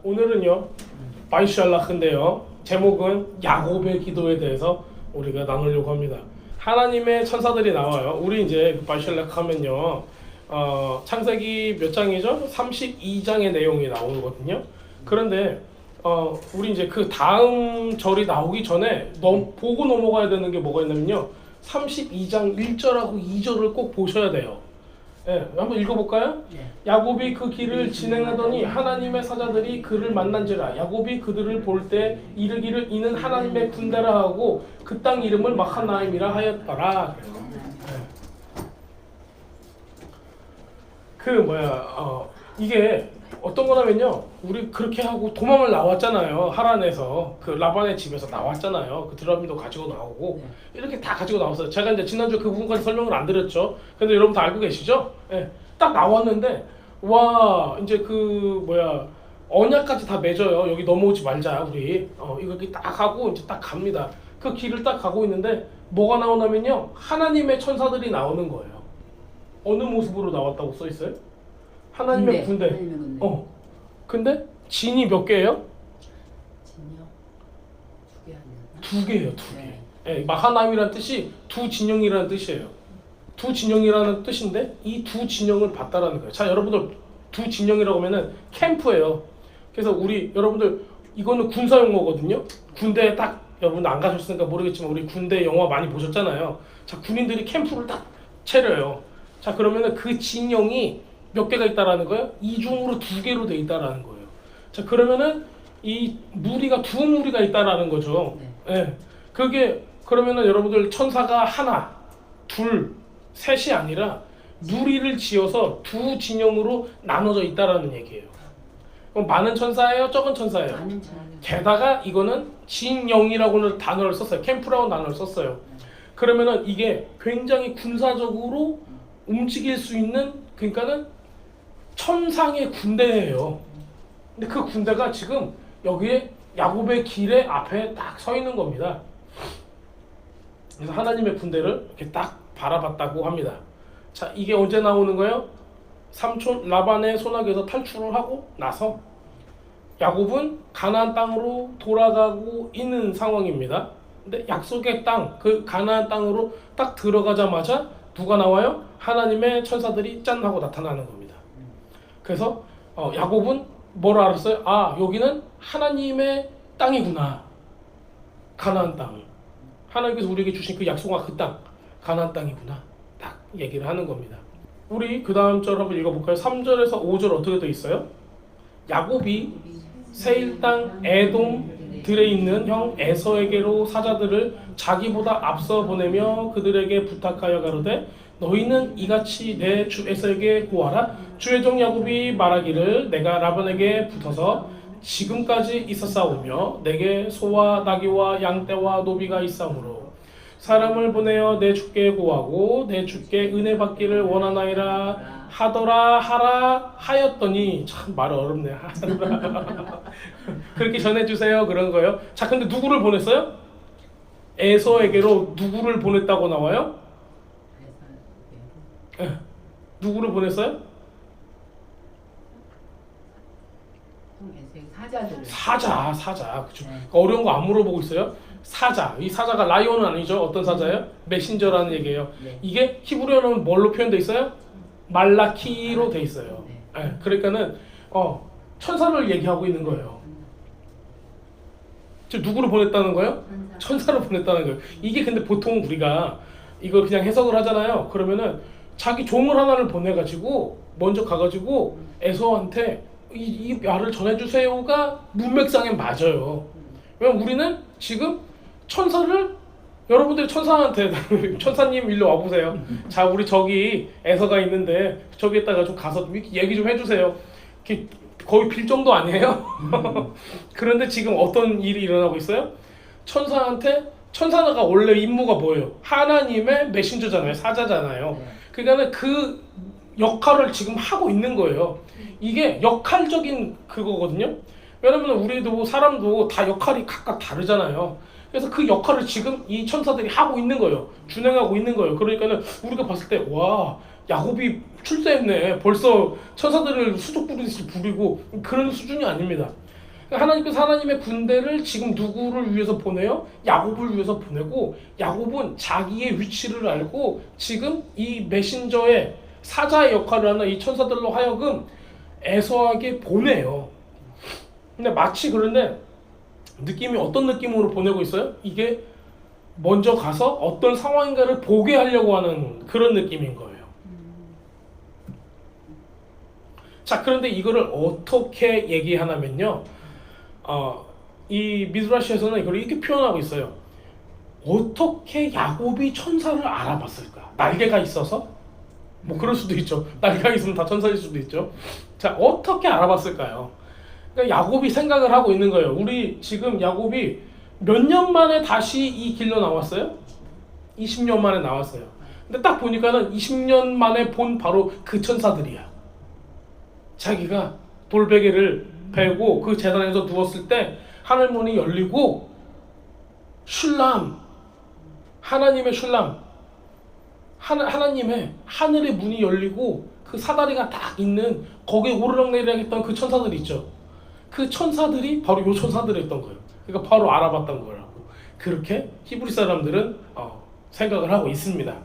오늘은요 바이샬라크인데요 제목은 야곱의 기도에 대해서 우리가 나누려고 합니다. 하나님의 천사들이 나와요. 우리 이제 바이샬라크 하면요 창세기 몇 장이죠? 32장의 내용이 나오거든요. 그런데 우리 이제 그 다음 절이 나오기 전에 보고 넘어가야 되는 게 뭐가 있냐면요 32장 1절하고 2절을 꼭 보셔야 돼요. 네, 한번 읽어볼까요? 네. 야곱이 그 길을 진행하더니 하나님의 사자들이 그를 만난지라. 야곱이 그들을 볼 때 이르기를 이는 하나님의 군대라 하고 그 땅 이름을 마하나임이라 하였더라. 이게 어떤 거냐면요 우리 그렇게 하고 도망을 나왔잖아요. 하란에서 그 라반의 집에서 나왔잖아요. 그 드라미도 가지고 나오고 이렇게 다 가지고 나왔어요. 제가 이제 지난주에 그 부분까지 설명을 안 드렸죠. 근데 여러분 다 알고 계시죠? 예. 딱 나왔는데 와 이제 언약까지 다 맺어요. 여기 넘어오지 말자 우리 이거 이렇게 딱 하고 이제 딱 갑니다. 그 길을 딱 가고 있는데 뭐가 나오냐면요 하나님의 천사들이 나오는 거예요. 어느 모습으로 나왔다고 써 있어요? 하나님의 군대. 근데 진이 몇 개예요? 진이요? 두 개예요, 두 개. 네. 예, 마하나임이라는 뜻이 두 진영이라는 뜻이에요. 두 진영이라는 뜻인데 이 두 진영을 봤다라는 거예요. 자, 여러분들 두 진영이라고 하면은 캠프예요. 그래서 여러분들 이거는 군사 용어거든요. 군대에 딱 여러분 안 가셨으니까 모르겠지만 우리 군대 영화 많이 보셨잖아요. 자, 군인들이 캠프를 딱 차려요. 자, 그러면은 그 진영이 몇 개가 있다라는 거예요? 이중으로 두 개로 돼 있다라는 거예요. 자, 그러면은 이 무리가 두 무리가 있다라는 거죠. 예. 그게 그러면은 여러분들 천사가 하나, 둘, 셋이 아니라 무리를 지어서 두 진영으로 나눠져 있다라는 얘기예요. 그럼 많은 천사예요? 적은 천사예요? 많은 천사. 게다가 이거는 진영이라고는 단어를 썼어요. 캠프라고 단어를 썼어요. 그러면은 이게 굉장히 군사적으로 움직일 수 있는 그러니까는 천상의 군대예요. 근데 그 군대가 지금 여기에 야곱의 길의 앞에 딱 서 있는 겁니다. 그래서 하나님의 군대를 이렇게 딱 바라봤다고 합니다. 자, 이게 언제 나오는 거예요? 삼촌 라반의 손아귀에서 탈출을 하고 나서 야곱은 가나안 땅으로 돌아가고 있는 상황입니다. 근데 약속의 땅, 그 가나안 땅으로 딱 들어가자마자 누가 나와요? 하나님의 천사들이 짠 하고 나타나는 겁니다. 그래서 야곱은 뭘 알았어요? 아, 여기는 하나님의 땅이구나. 가나안 땅. 하나님께서 우리에게 주신 그 약속한 그 땅, 가나안 땅이구나. 딱 얘기를 하는 겁니다. 우리 그 다음 절 한번 읽어볼까요? 3절에서 5절 어떻게 돼 있어요? 야곱이 세일 땅 에돔들에 있는 형 에서에게로 사자들을 자기보다 앞서 보내며 그들에게 부탁하여 가로되 너희는 이같이 내 주 에서에게 구하라. 주의 종 야곱이 말하기를 내가 라반에게 붙어서 지금까지 있었사오며 내게 소와 나귀와 양떼와 노비가 있사오므로 사람을 보내어 내 주께 구하고 내 주께 은혜 받기를 원하나이다 하더라 하라 하였더니 참 말 어렵네. 하더라. 그렇게 전해주세요 그런 거예요. 자, 근데 누구를 보냈어요? 에서에게로 누구를 보냈다고 나와요? 누구를 보냈어요? 사자. 그쵸? 어려운 거 안 물어보고 있어요. 사자. 이 사자가 라이온은 아니죠. 어떤 사자예요? 메신저라는 얘기예요. 이게 히브리어는 뭘로 표현돼 있어요? 말라키로 돼 있어요. 그러니까는 천사를 얘기하고 있는 거예요. 지금 누구를 보냈다는 거예요? 천사를 보냈다는 거예요. 이게 근데 보통 우리가 이걸 그냥 해석을 하잖아요. 그러면은 자기 종을 하나를 보내가지고 먼저 가가지고 에서한테 이 말을 전해주세요가 문맥상에 맞아요. 왜냐면 우리는 지금 천사를 여러분들이 천사한테 천사님 일로 와보세요. 자, 우리 저기 에서가 있는데 저기에다가 좀 가서 얘기 좀 해주세요. 거의 빌 정도 아니에요? 그런데 지금 어떤 일이 일어나고 있어요? 천사가 원래 임무가 뭐예요? 하나님의 메신저잖아요. 사자잖아요. 그러니까 그 역할을 지금 하고 있는 거예요. 이게 역할적인 그거거든요. 왜냐면 우리도 사람도 다 역할이 각각 다르잖아요. 그래서 그 역할을 지금 이 천사들이 하고 있는 거예요. 준행하고 있는 거예요. 그러니까는 우리가 봤을 때 와, 야곱이 출세했네. 벌써 천사들을 수족 부리듯이 부리고 그런 수준이 아닙니다. 그러니까 하나님께서 하나님의 군대를 지금 누구를 위해서 보내요? 야곱을 위해서 보내고, 야곱은 자기의 위치를 알고 지금 이 메신저의 사자의 역할을 하는 이 천사들로 하여금 에서에게 보내요. 근데 마치 그런데 느낌이 어떤 느낌으로 보내고 있어요? 이게 먼저 가서 어떤 상황인가를 보게 하려고 하는 그런 느낌인 거예요. 자, 그런데 이거를 어떻게 얘기하냐면요. 이 미드라시에서는 이걸 이렇게 표현하고 있어요. 어떻게 야곱이 천사를 알아봤을까? 날개가 있어서? 뭐 그럴 수도 있죠. 날개가 있으면 다 천사일 수도 있죠. 자, 어떻게 알아봤을까요? 그러니까 야곱이 생각을 하고 있는 거예요. 우리 지금 야곱이 몇 년 만에 다시 이 길로 나왔어요? 20년 만에 나왔어요. 근데 딱 보니까는 20년 만에 본 바로 그 천사들이야. 자기가 돌베개를 베고 그 제단에서 누웠을 때 하늘문이 열리고 슐람, 하나님의 슐람, 하나님의 하늘의 문이 열리고 그 사다리가 딱 있는 거기에 오르락내리락 했던 그 천사들이 있죠. 그 천사들이 바로 요 천사들이었던 거예요. 그러니까 바로 알아봤던 거라고. 그렇게 히브리 사람들은 생각을 하고 있습니다.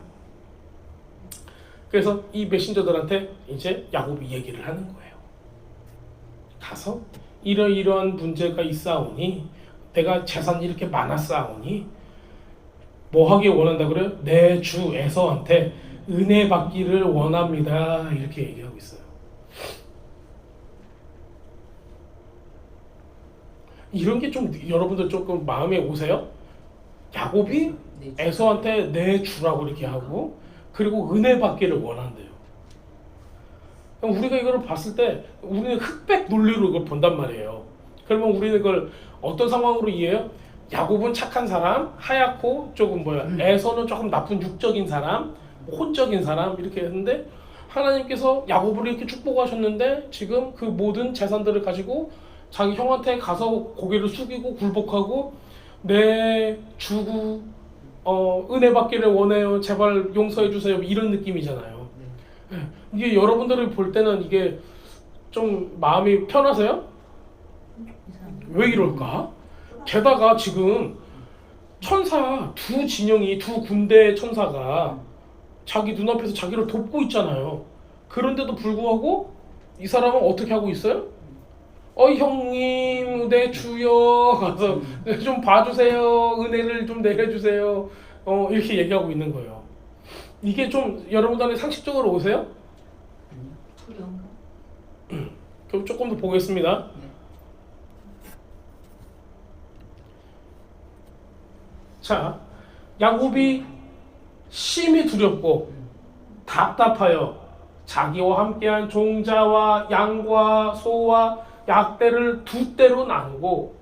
그래서 이 메신저들한테 이제 야곱이 얘기를 하는 거예요. 가서 이러이러한 문제가 있사오니, 내가 재산이 이렇게 많았사오니 뭐 하길 원한다 그래요? 내 주 에서한테 은혜 받기를 원합니다. 이렇게 얘기하고 있어요. 이런 게 좀 여러분들 조금 마음에 오세요? 야곱이 에서한테 내 주라고 이렇게 하고, 그리고 은혜 받기를 원한대요. 우리가 이거를 봤을 때 우리는 흑백 논리로 이걸 본단 말이에요. 그러면 우리는 이걸 어떤 상황으로 이해해요? 야곱은 착한 사람, 하얗고 조금 에서는 조금 나쁜 육적인 사람, 혼적인 사람 이렇게 했는데, 하나님께서 야곱을 이렇게 축복하셨는데 지금 그 모든 재산들을 가지고 자기 형한테 가서 고개를 숙이고 굴복하고 내 주구 은혜 받기를 원해요. 제발 용서해 주세요. 이런 느낌이잖아요. 이게 여러분들이 볼 때는 이게 좀 마음이 편하세요? 왜 이럴까? 게다가 지금 천사 두 진영이, 두 군대의 천사가 자기 눈앞에서 자기를 돕고 있잖아요. 그런데도 불구하고 이 사람은 어떻게 하고 있어요? 형님, 내 주여 가서 좀 봐주세요. 은혜를 좀 내려주세요. 이렇게 얘기하고 있는 거예요. 이게 좀 여러분들의 상식적으로 오세요? 그럼 조금 더 보겠습니다. 자, 야곱이 심히 두렵고 답답하여 자기와 함께한 종자와 양과 소와 약대를 두 떼로 나누고,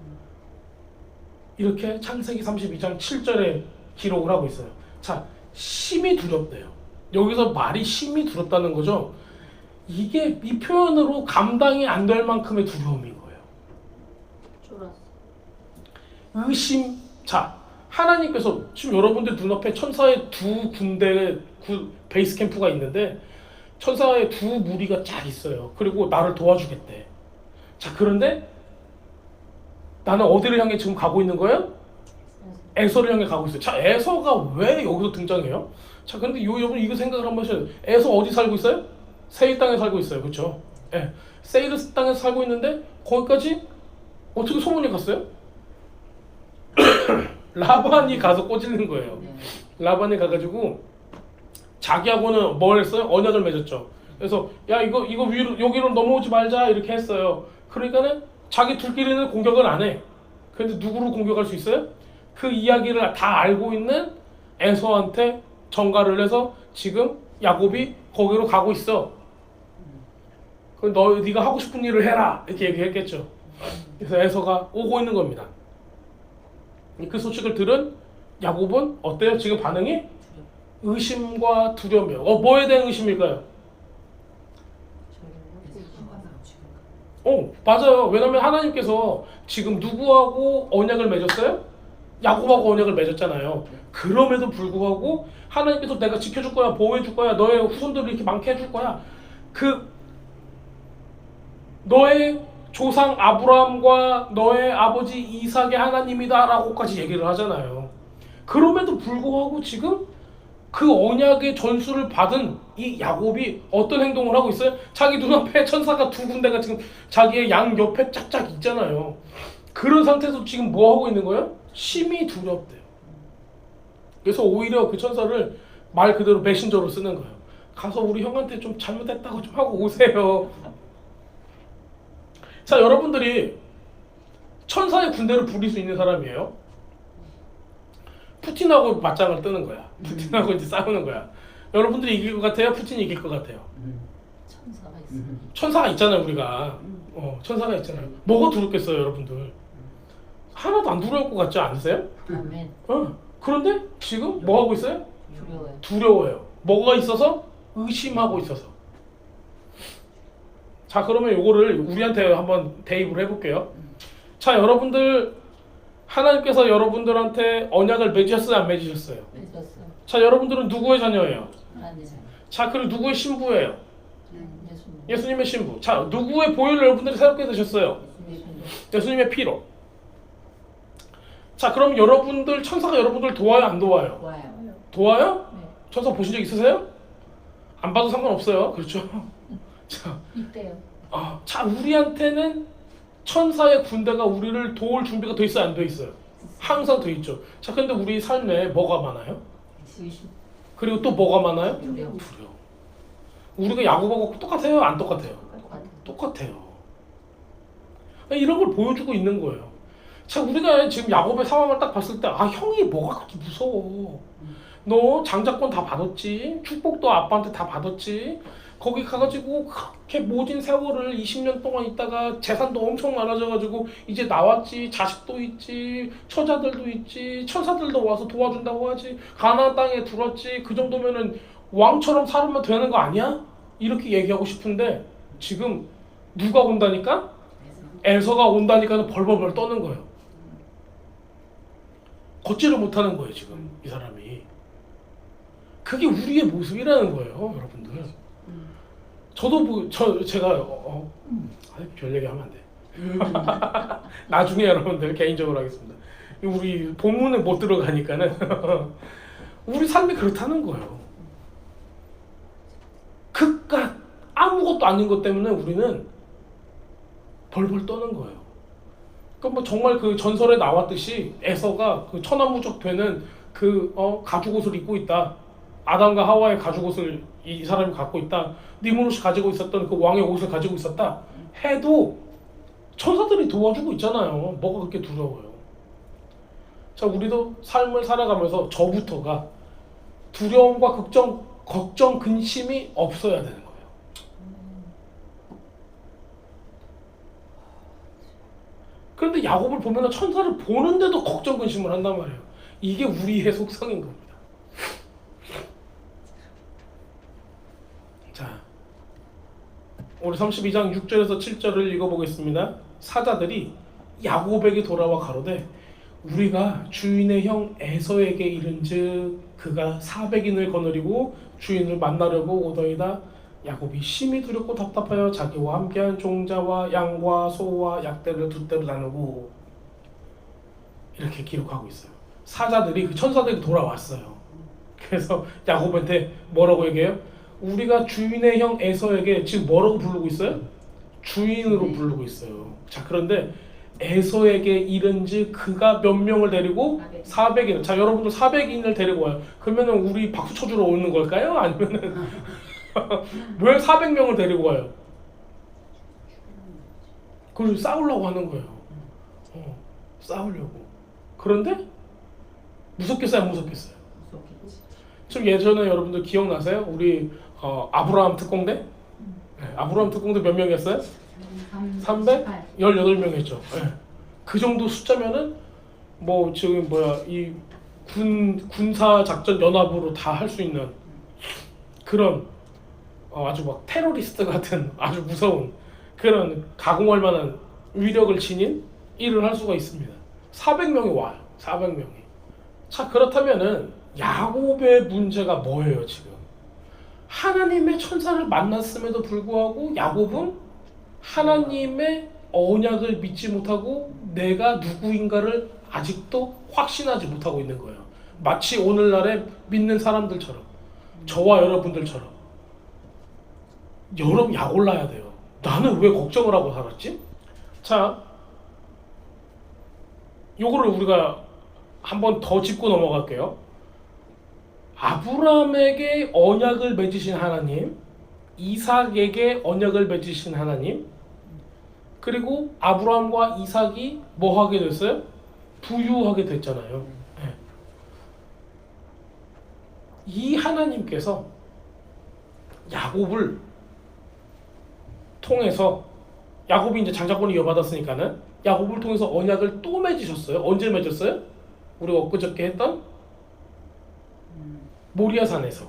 이렇게 창세기 32장 7절에 기록을 하고 있어요. 자, 심히 두렵대요. 여기서 말이 심히 두렵다는 거죠. 이게 이 표현으로 감당이 안 될 만큼의 두려움인 거예요. 의심. 자, 하나님께서 지금 여러분들 눈앞에 천사의 두 군대 베이스 캠프가 있는데, 천사의 두 무리가 쫙 있어요. 그리고 나를 도와주겠대. 자, 그런데 나는 어디를 향해 지금 가고 있는 거예요? 에서를 향해 가고 있어요. 자, 에서가 왜 여기서 등장해요? 자, 근데 여러분 이거 생각을 한번 하셔야 돼요. 에서 어디 살고 있어요? 세일 땅에 살고 있어요. 그렇죠? 예. 세일 땅에서 살고 있는데 거기까지 어떻게 소문이 갔어요? 라반이 가서 꼬집는 거예요. 라반이 가가지고 자기하고는 뭘 했어요? 언약을 맺었죠. 그래서 야, 이거 위로, 여기로 넘어오지 말자 이렇게 했어요. 그러니까는 자기 둘끼리는 공격을 안 해. 그런데 누구를 공격할 수 있어요? 그 이야기를 다 알고 있는 에서한테 전가를 해서 지금 야곱이 거기로 가고 있어. 그럼 네가 하고 싶은 일을 해라 이렇게 얘기했겠죠. 그래서 에서가 오고 있는 겁니다. 그 소식을 들은 야곱은 어때요? 지금 반응이? 의심과 두려움이에요. 뭐에 대한 의심일까요? 맞아요. 왜냐면 하나님께서 지금 누구하고 언약을 맺었어요? 야곱하고 언약을 맺었잖아요. 그럼에도 불구하고 하나님께서 내가 지켜줄 거야, 보호해줄 거야, 너의 후손들을 이렇게 많게 해줄 거야. 그 너의 조상 아브라함과 너의 아버지 이삭의 하나님이다라고까지 얘기를 하잖아요. 그럼에도 불구하고 지금 그 언약의 전수를 받은 이 야곱이 어떤 행동을 하고 있어요? 자기 눈앞에 천사가 두 군데가 지금 자기의 양 옆에 짝짝 있잖아요. 그런 상태에서 지금 뭐 하고 있는 거예요? 심히 두렵대요. 그래서 오히려 그 천사를 말 그대로 메신저로 쓰는 거예요. 가서 우리 형한테 좀 잘못했다고 좀 하고 오세요. 자, 여러분들이 천사의 군대를 부릴 수 있는 사람이에요. 푸틴하고 맞짱을 뜨는 거야. 푸틴하고 이제 싸우는 거야. 여러분들이 이길 것 같아요? 푸틴이 이길 것 같아요? 천사가 있어. 천사가 있잖아요, 우리가. 천사가 있잖아요. 뭐가 두렵겠어요, 여러분들? 하나도 안 두려울 것 같지 않으세요? 아멘. 그런데 지금 뭐 하고 있어요? 두려워요. 두려워요. 뭐가 있어서? 의심하고 있어서. 자, 그러면 요거를 우리한테 한번 대입을 해볼게요. 자, 여러분들 하나님께서 여러분들한테 언약을 맺으셨어요, 안 맺으셨어요? 맺었어. 자, 여러분들은 누구의 자녀예요? 하나님. 자, 그리고 누구의 신부예요? 예수님. 예수님의 신부. 자, 누구의 보혈을 여러분들이 새롭게 드셨어요? 예수님의 피로. 자, 그럼 여러분들 천사가 여러분들 도와요, 안 도와요? 좋아요. 도와요? 네. 천사 보신 적 있으세요? 안 봐도 상관없어요. 그렇죠? 자, 이때요. 자, 우리한테는 천사의 군대가 우리를 도울 준비가 돼 있어요, 안 돼 있어요? 항상 돼 있죠. 자, 근데 우리 삶에 뭐가 많아요? 의심. 그리고 또 뭐가 많아요? 두려움. 두려움. 우리가 야곱하고 똑같아요, 안 똑같아요? 똑같아. 똑같아요. 이런 걸 보여주고 있는 거예요. 자, 우리가 지금 야곱의 상황을 딱 봤을 때, 형이 뭐가 그렇게 무서워? 너 장자권 다 받았지? 축복도 아빠한테 다 받았지? 거기 가가지고 그렇게 모진 세월을 20년 동안 있다가 재산도 엄청 많아져가지고 이제 나왔지. 자식도 있지. 처자들도 있지. 천사들도 와서 도와준다고 하지. 가나안 땅에 들어왔지. 그 정도면은 왕처럼 살면 되는 거 아니야? 이렇게 얘기하고 싶은데 지금 누가 온다니까? 에서가 온다니까 벌벌벌 떠는 거예요. 걷지를 못하는 거예요, 지금 이 사람이. 그게 우리의 모습이라는 거예요, 여러분들. 저도 제가 별 얘기 하면 안 돼. 나중에 여러분들 개인적으로 하겠습니다. 우리 본문에 못 들어가니까는 우리 삶이 그렇다는 거예요. 그깟 아무것도 아닌 것 때문에 우리는 벌벌 떠는 거예요. 그러니까 뭐 정말 그 전설에 나왔듯이 에서가 그 천하무적 되는 그 가죽옷을 입고 있다. 아담과 하와의 가죽옷을 이 사람이 갖고 있다. 니무롯이 가지고 있었던 그 왕의 옷을 가지고 있었다. 해도 천사들이 도와주고 있잖아요. 뭐가 그렇게 두려워요. 자, 우리도 삶을 살아가면서 저부터가 두려움과 걱정, 근심이 없어야 되는 거예요. 그런데 야곱을 보면 천사를 보는데도 걱정, 근심을 한단 말이에요. 이게 우리의 속성인 겁니다. 자, 우리 32장 6절에서 7절을 읽어보겠습니다. 사자들이 야곱에게 돌아와 가로되 우리가 주인의 형 에서에게 이른즉 그가 400인을 거느리고 주인을 만나려고 오더이다. 야곱이 심히 두렵고 답답하여 자기와 함께한 종자와 양과 소와 약대를 두 떼로 나누고 이렇게 기록하고 있어요. 사자들이 그 천사들이 돌아왔어요. 그래서 야곱한테 뭐라고 얘기해요? 우리가 주인의 형 에서에게 지금 뭐라고 부르고 있어요? 주인으로 부르고 있어요. 자, 그런데 에서에게 이른즉 그가 몇 명을 데리고 400인. 자, 여러분들 400인을 데리고 와요. 그러면은 우리 박수 쳐주러 오는 걸까요? 아니면은 왜 400명을 데리고 와요? 그걸 싸우려고 하는 거예요. 싸우려고. 그런데 무섭겠어요, 안 무섭겠어요? 무섭겠지. 좀 예전에 여러분들 기억나세요? 우리 아브라함 특공대? 네, 아브라함 특공대 몇 명이었어요? 318명이었죠. 네. 그 정도 숫자면은 뭐 지금 이 군사 작전 연합으로 다 할 수 있는 그런 아주 막 테러리스트 같은 아주 무서운 그런 가공할 만한 위력을 지닌 일을 할 수가 있습니다. 400명이 와요. 400명이. 자, 그렇다면은 야곱의 문제가 뭐예요, 지금? 하나님의 천사를 만났음에도 불구하고 야곱은 하나님의 언약을 믿지 못하고 내가 누구인가를 아직도 확신하지 못하고 있는 거예요. 마치 오늘날의 믿는 사람들처럼, 저와 여러분들처럼. 여러분 약 올라야 돼요. 나는 왜 걱정을 하고 살았지? 자, 요거를 우리가 한번 더 짚고 넘어갈게요. 아브라함에게 언약을 맺으신 하나님, 이삭에게 언약을 맺으신 하나님, 그리고 아브라함과 이삭이 뭐 하게 됐어요? 부유하게 됐잖아요. 네. 이 하나님께서 야곱을 통해서, 야곱이 이제 장자권을 이어받았으니까는 야곱을 통해서 언약을 또 맺으셨어요. 언제 맺었어요? 우리가 엊그저께 했던 모리아산에서.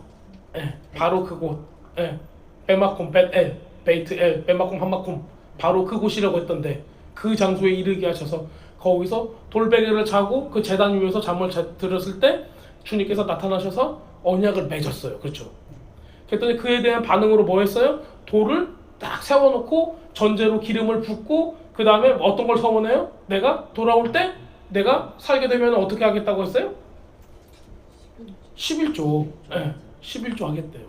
예, 바로 그곳. 예, 베마콤 벳엘, 베이트엘, 베마콤 한마콤, 바로 그곳이라고 했던데 그 장소에 이르게 하셔서 거기서 돌베개를 자고 그 제단 위에서 잠을 들었을 때 주님께서 나타나셔서 언약을 맺었어요. 그렇죠? 그랬더니 그에 대한 반응으로 뭐 했어요? 돌을 딱 세워놓고 전제로 기름을 붓고 그 다음에 어떤 걸 서원해요? 내가 돌아올 때 내가 살게 되면 어떻게 하겠다고 했어요? 11조. 네, 11조 하겠대요.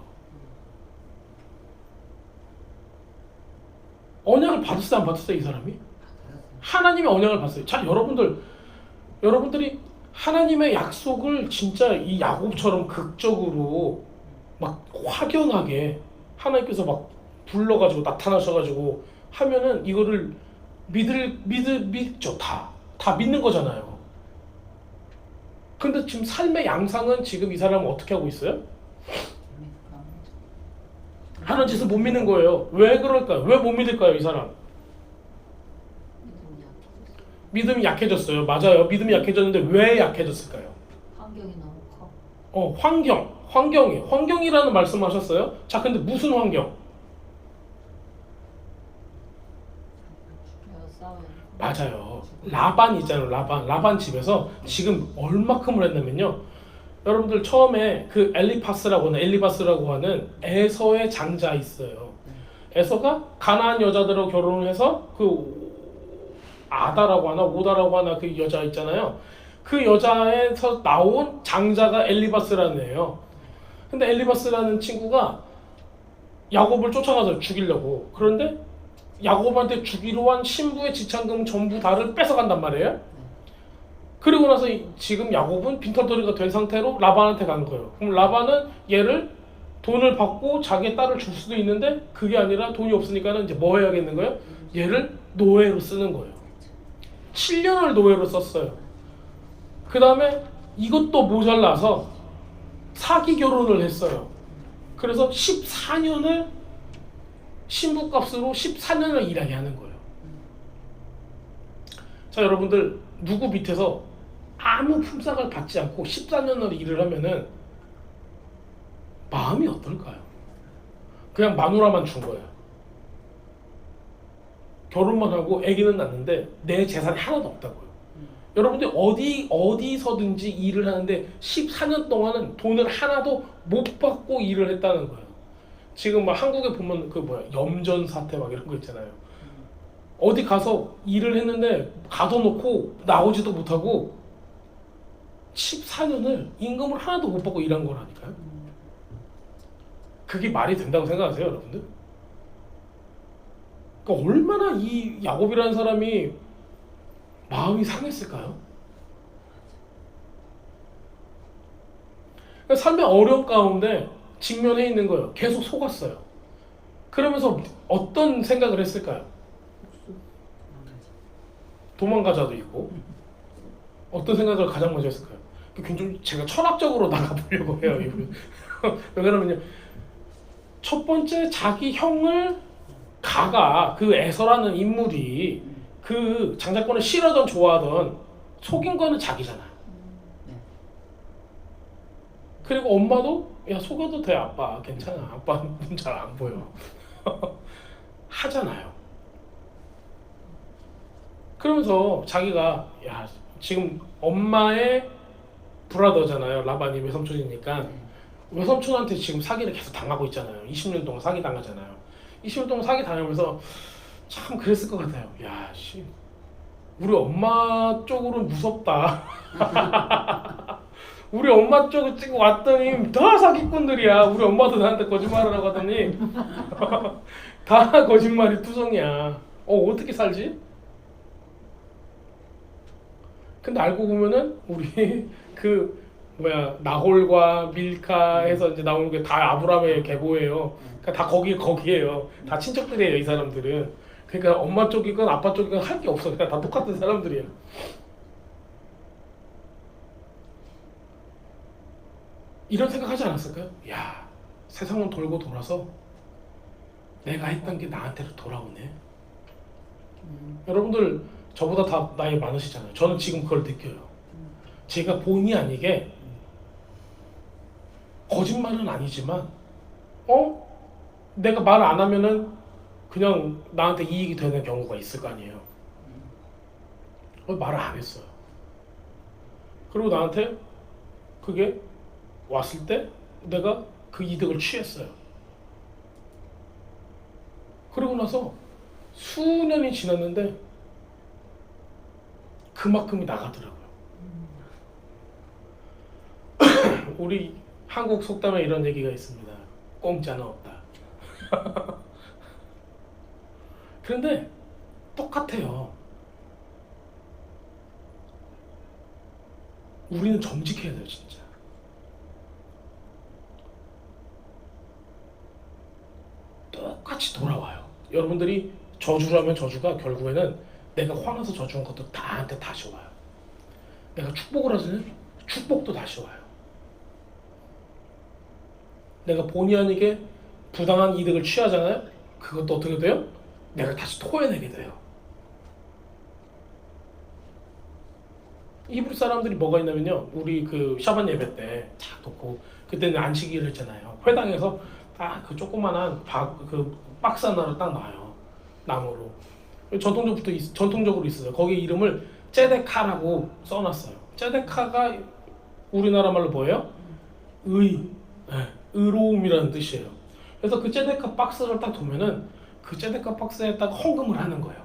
언약을 받았어요, 안 받았어요, 이 사람이? 하나님의 언약을 받았어요. 자, 여러분들이 하나님의 약속을 진짜 이 야곱처럼 극적으로 막 확연하게 하나님께서 막 불러가지고 나타나셔가지고 하면은 이거를 믿죠. 다 믿는 거잖아요. 근데 지금 삶의 양상은 지금 이 사람은 어떻게 하고 있어요? 하는 짓을 못 믿는 거예요. 왜 그럴까요? 왜 못 믿을까요, 이 사람? 믿음이 약해졌어요. 맞아요. 믿음이 약해졌는데 왜 약해졌을까요? 환경이 너무 커. 환경이라는 말씀하셨어요. 자, 근데 무슨 환경? 싸워요. 맞아요. 라반 있잖아요. 라반 집에서 지금 얼마큼을 했냐면요. 여러분들 처음에 그 엘리바스라고 하는 에서의 장자 있어요. 에서가 가나안 여자들하고 결혼을 해서 그 아다라고 하나 오다라고 하나 그 여자 있잖아요. 그 여자에서 나온 장자가 엘리바스라는 애예요. 근데 엘리바스라는 친구가 야곱을 쫓아가서 죽이려고. 그런데 야곱한테 주기로 한 신부의 지참금 전부 다를 뺏어간단 말이에요. 그리고 나서 지금 야곱은 빈털터리가 된 상태로 라반한테 간 거예요. 그럼 라반은 얘를 돈을 받고 자기의 딸을 줄 수도 있는데 그게 아니라 돈이 없으니까는 이제 뭐 해야겠는 거예요? 얘를 노예로 쓰는 거예요. 7년을 노예로 썼어요. 그 다음에 이것도 모자라서 사기 결혼을 했어요. 그래서 14년을 신부값으로 14년을 일하게 하는 거예요. 자, 여러분들 누구 밑에서 아무 품삯을 받지 않고 14년을 일을 하면은 마음이 어떨까요? 그냥 마누라만 준 거예요. 결혼만 하고 아기는 낳는데 내 재산이 하나도 없다고요. 여러분들 어디서든지 일을 하는데 14년 동안은 돈을 하나도 못 받고 일을 했다는 거예요. 지금 막 한국에 보면 그 염전 사태 막 이런 거 있잖아요. 어디 가서 일을 했는데 가둬놓고 나오지도 못하고 14년을 임금을 하나도 못 받고 일한 거라니까요. 그게 말이 된다고 생각하세요, 여러분들? 그러니까 얼마나 이 야곱이라는 사람이 마음이 상했을까요? 그러니까 삶의 어려움 가운데 직면해 있는 거예요. 계속 속았어요. 그러면서 어떤 생각을 했을까요? 도망가자도 있고. 어떤 생각을 가장 먼저 했을까요? 굉장히 제가 철학적으로 나가보려고 해요. 왜 그러면요, 첫 번째 자기 형을 그 에서라는 인물이 그 장자권을 싫어하던 좋아하던 속인 거는 자기잖아요. 그리고 엄마도 야 속여도 돼 아빠 괜찮아 아빠는 잘 안 보여 하잖아요. 그러면서 자기가 야 지금 엄마의 브라더잖아요. 라반이 외삼촌이니까 외삼촌한테 지금 사기를 계속 당하고 있잖아요. 20년 동안 사기 당하잖아요. 20년 동안 사기 당하면서 참 그랬을 것 같아요. 야, 씨, 우리 엄마 쪽으로는 무섭다. 우리 엄마 쪽을 찍고 왔더니 다 사기꾼들이야. 우리 엄마도 나한테 거짓말을 하고 하더니 다 거짓말이 투성이야. 어떻게 살지? 근데 알고 보면은 우리 그 뭐야 나홀과 밀카 해서 이제 나오는 게 다 아브라함의 계보예요. 그러니까 다 거기에요. 다 친척들이에요, 이 사람들은. 그러니까 엄마 쪽이건 아빠 쪽이건 할 게 없어. 그냥 다 똑같은 사람들이에요. 이런 생각하지 않았을까요? 야, 세상은 돌고 돌아서 내가 했던 게 나한테로 돌아오네. 여러분들 저보다 다 나이 많으시잖아요. 저는 지금 그걸 느껴요. 제가 본의 아니게 거짓말은 아니지만 내가 말 안 하면은 그냥 나한테 이익이 되는 경우가 있을 거 아니에요. 말을 안 했어요. 그리고 나한테 그게 왔을 때 내가 그 이득을 취했어요. 그러고 나서 수년이 지났는데 그만큼이 나가더라고요. 우리 한국 속담에 이런 얘기가 있습니다. 공짜는 없다. 그런데 똑같아요. 우리는 정직해야 돼요, 진짜. 똑같이 돌아와요. 여러분들이 저주를 하면 저주가 결국에는 내가 화나서 저주한 것도 나한테 다시 와요. 내가 축복을 하면 축복도 다시 와요. 내가 본의 아니게 부당한 이득을 취하잖아요. 그것도 어떻게 돼요? 내가 다시 토해내게 돼요. 이브리 사람들이 뭐가 있냐면요, 우리 그 샤반 예배 때 딱 놓고 그때는 안식일을 했잖아요. 회당에서 딱 그 조그만한 그 박스 하나를 딱 놔요, 나무로. 전통적으로 있어요. 거기 이름을 제데카라고 써놨어요. 제데카가 우리나라 말로 뭐예요? 의로움이라는 뜻이에요. 그래서 그 제데카 박스를 딱 두면은 그 제데카 박스에 딱 헌금을 하는 거예요.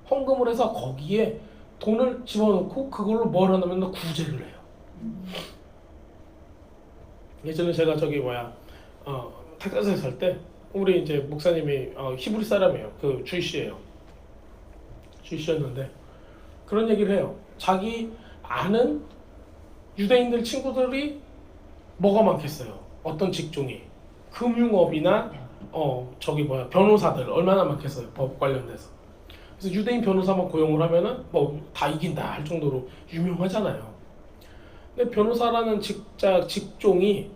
헌금을 해서 거기에 돈을 집어넣고 그걸로 뭘 하냐면 구제를 해요. 예전에 제가 텍사스에 살 때 우리 이제 목사님이 히브리 사람이에요. 그 주이시예요. 주이시였는데 그런 얘기를 해요. 자기 아는 유대인들 친구들이 뭐가 많겠어요? 어떤 직종이 금융업이나 변호사들 얼마나 많겠어요? 법 관련돼서. 그래서 유대인 변호사만 고용을 하면은 뭐 다 이긴다 할 정도로 유명하잖아요. 근데 변호사라는 직종이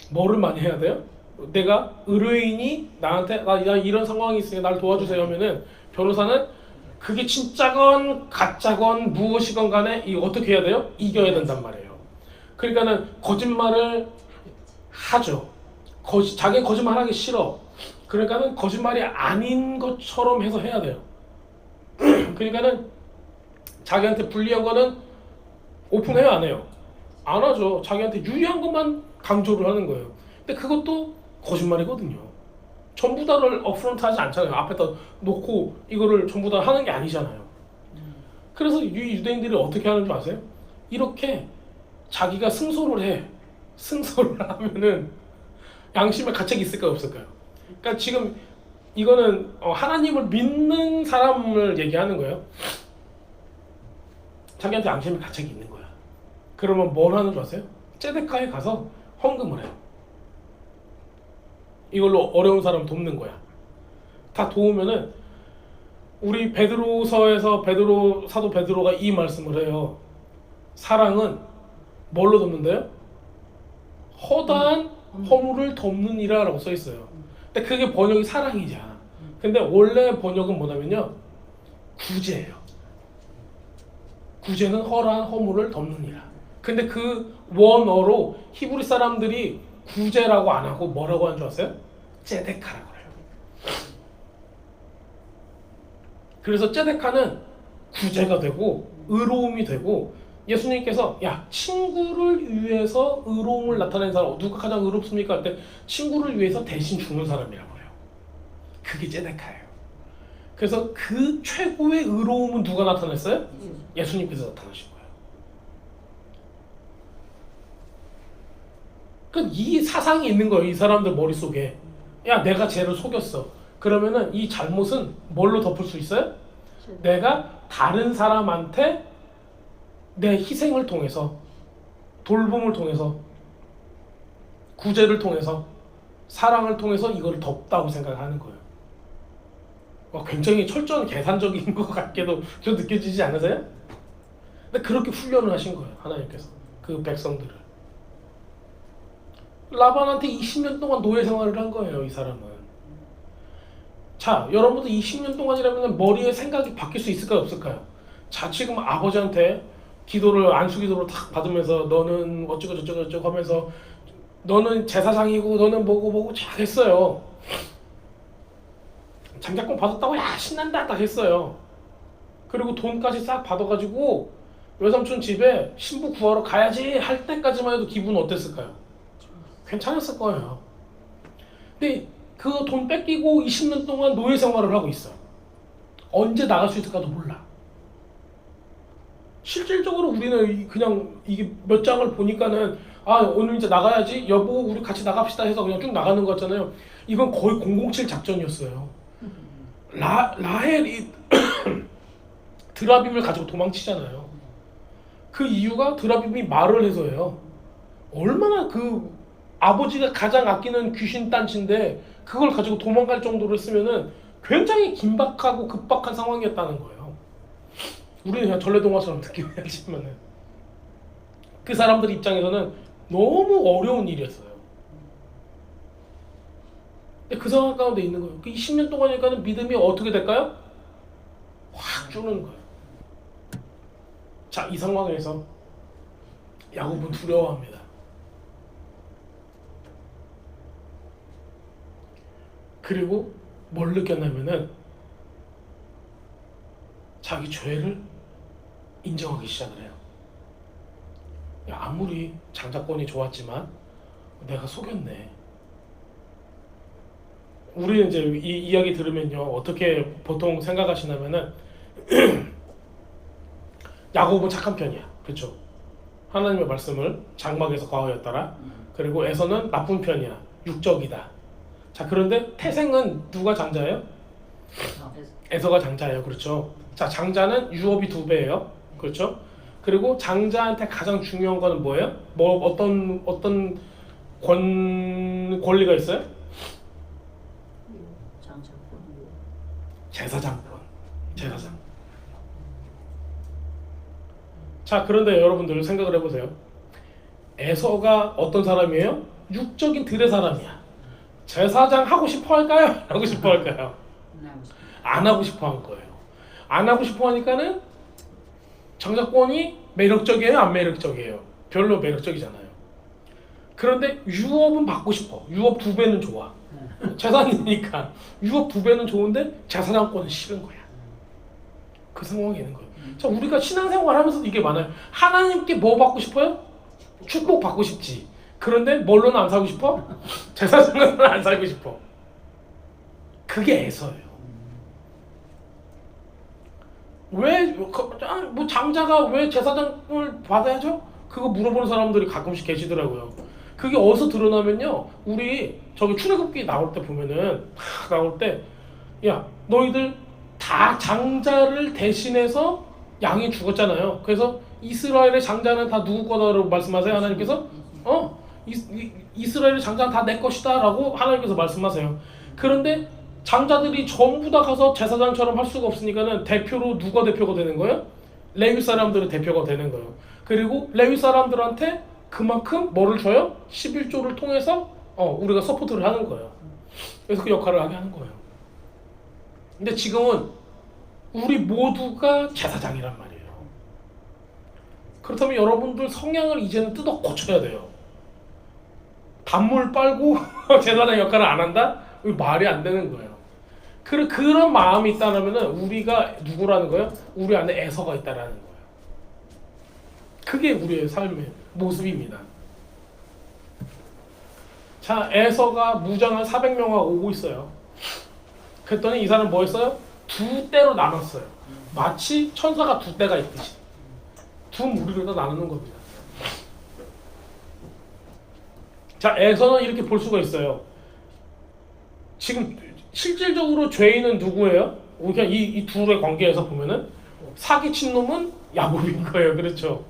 뭐를 많이 해야 돼요? 내가 의뢰인이 나한테 나 이런 상황이 있으니까 날 도와주세요 하면은 변호사는 그게 진짜건 가짜건 무엇이건 간에 이거 어떻게 해야 돼요? 이겨야 된단 말이에요. 그러니까는 거짓말을 하죠. 자기 거짓말하기 싫어. 그러니까는 거짓말이 아닌 것처럼 해서 해야 돼요. 그러니까는 자기한테 불리한 거는 오픈해요, 안 해요? 안 하죠. 자기한테 유리한 것만 강조를 하는 거예요. 근데 그것도 거짓말이거든요. 전부 다를 업프론트 하지 않잖아요. 앞에다 놓고 이거를 전부 다 하는 게 아니잖아요. 그래서 유대인들이 어떻게 하는 줄 아세요? 이렇게 자기가 승소를 해. 승소를 하면은 양심의 가책이 있을까요, 없을까요? 그러니까 지금 이거는 하나님을 믿는 사람을 얘기하는 거예요. 자기한테 양심의 가책이 있는 거야. 그러면 뭘 하는 줄 아세요? 제데카에 가서 헌금을 해요. 이걸로 어려운 사람 돕는 거야. 다 도우면은 우리 베드로서에서 사도 베드로가 이 말씀을 해요. 사랑은 뭘로 돕는데요? 허다한 허물을 덮느니라라고 써 있어요. 근데 그게 번역이 사랑이잖아. 근데 원래 번역은 뭐냐면요, 구제예요. 구제는 허다한 허물을 덮느니라. 근데 그 원어로 히브리 사람들이 구제라고 안 하고 뭐라고 하는 줄 아세요? 제데카라고 해요. 그래서 제데카는 구제가 되고 의로움이 되고, 예수님께서 친구를 위해서 의로움을 나타낸 사람 누가 가장 의롭습니까? 할 때 친구를 위해서 대신 죽는 사람이라고 해요. 그게 제데카예요. 그래서 그 최고의 의로움은 누가 나타냈어요? 예수님께서 나타나신 거예요. 그러니까 이 사상이 있는 거예요. 이 사람들 머릿속에. 야, 내가 쟤를 속였어. 그러면은 이 잘못은 뭘로 덮을 수 있어요? 내가 다른 사람한테 내 희생을 통해서, 돌봄을 통해서, 구제를 통해서, 사랑을 통해서 이거를 덮다고 생각하는 거예요. 굉장히 철저한 계산적인 것 같게도 좀 느껴지지 않으세요? 근데 그렇게 훈련을 하신 거예요. 하나님께서 그 백성들을. 라반한테 20년 동안 노예 생활을 한 거예요. 이 사람은. 자, 여러분도 20년 동안이라면 머리에 생각이 바뀔 수 있을까요? 없을까요? 자, 지금 아버지한테 기도를 안수기도를 탁 받으면서 너는 어쩌고 저쩌고 저쩌고 하면서 너는 제사장이고 너는 뭐고 쫙 했어요. 장자권 받았다고 야 신난다 딱 했어요. 그리고 돈까지 싹 받아가지고 외삼촌 집에 신부 구하러 가야지 할 때까지만 해도 기분은 어땠을까요? 괜찮았을 거예요. 근데 그 돈 뺏기고 20년 동안 노예 생활을 하고 있어요. 언제 나갈 수 있을까도 몰라. 실질적으로 우리는 그냥 이게 몇 장을 보니까는 아 오늘 이제 나가야지 여보 우리 같이 나갑시다 해서 그냥 쭉 나가는 거잖아요. 이건 거의 007 작전이었어요. 라헬이 드라빔을 가지고 도망치잖아요. 그 이유가 드라빔이 말을 해서예요. 얼마나 그 아버지가 가장 아끼는 귀신 딴치인데 그걸 가지고 도망갈 정도로 했으면은 굉장히 긴박하고 급박한 상황이었다는 거예요. 우리는 그냥 전래동화처럼 느끼겠지만은 그 사람들 입장에서는 너무 어려운 일이었어요. 근데 그 상황 가운데 있는 거예요. 그 20년 동안이니까는 믿음이 어떻게 될까요? 확 주는 거예요. 자, 이 상황에서 야곱은 두려워합니다. 그리고 뭘 느꼈냐면은 자기 죄를 인정하기 시작을 해요. 야, 아무리 장자권이 좋았지만 내가 속였네. 우리는 이제 이 이야기 들으면요 어떻게 보통 생각하시냐면은 야곱은 착한 편이야, 그렇죠? 하나님의 말씀을 장막에서 과거였더라. 그리고 에서는 나쁜 편이야, 육적이다. 자, 그런데 태생은 누가 장자예요? 에서가 장자예요, 그렇죠? 자, 장자는 유업이 2배예요, 그렇죠? 그리고 장자한테 가장 중요한 거는 뭐예요? 뭐 어떤 권리가 있어요? 제사장권, 제사장. 자, 그런데 여러분들 생각을 해보세요. 에서가 어떤 사람이에요? 육적인 들의 사람이야. 제사장 하고 싶어 할까요? 안 하고 싶어 할까요? 안 하고 싶어 한 거예요. 안 하고 싶어 하니까는 장자권이 매력적이에요? 안 매력적이에요? 별로 매력적이잖아요. 그런데 유업은 받고 싶어. 유업 2배는 좋아. 재산이니까 유업 2배는 좋은데 제사장권은 싫은 거야. 그 상황이 있는 거예요. 자, 우리가 신앙생활 하면서도 이게 많아요. 하나님께 뭐 받고 싶어요? 축복 받고 싶지. 그런데 뭘로는 안 살고 싶어? 제사장으로는 안 살고 싶어. 그게 애서예요. 왜 뭐 장자가 왜 제사장을 받아야죠? 그거 물어보는 사람들이 가끔씩 계시더라고요. 그게 어디서 드러나면요, 우리 저기 출애굽기 나올 때 보면은 나올 때 야 너희들 다 장자를 대신해서 양이 죽었잖아요. 그래서 이스라엘의 장자는 다 누구 거다라고 말씀하세요, 하나님께서? 이스라엘의 장자는 다 내 것이다 라고 하나님께서 말씀하세요. 그런데 장자들이 전부 다 가서 제사장처럼 할 수가 없으니까는 대표로 누가 대표가 되는 거예요? 레위 사람들은 대표가 되는 거예요. 그리고 레위 사람들한테 그만큼 뭐를 줘요? 11조를 통해서 우리가 서포트를 하는 거예요. 그래서 그 역할을 하게 하는 거예요. 근데 지금은 우리 모두가 제사장이란 말이에요. 그렇다면 여러분들 성향을 이제는 뜯어 고쳐야 돼요. 단물 빨고 제사장 역할을 안 한다? 말이 안 되는 거예요. 그런 마음이 있다면 우리가 누구라는 거예요? 우리 안에 에서가 있다라는 거예요. 그게 우리의 삶의 모습입니다. 자, 에서가 무장한 400명하고 오고 있어요. 그랬더니 이 사람 뭐 했어요? 두 때로 나눴어요. 마치 천사가 두 때가 있듯이 두 무리를 다 나누는 겁니다. 자, 에서는 이렇게 볼 수가 있어요. 지금 실질적으로 죄인은 누구예요? 우리가 이 둘의 관계에서 보면은 사기친 놈은 야곱인 거예요. 그렇죠?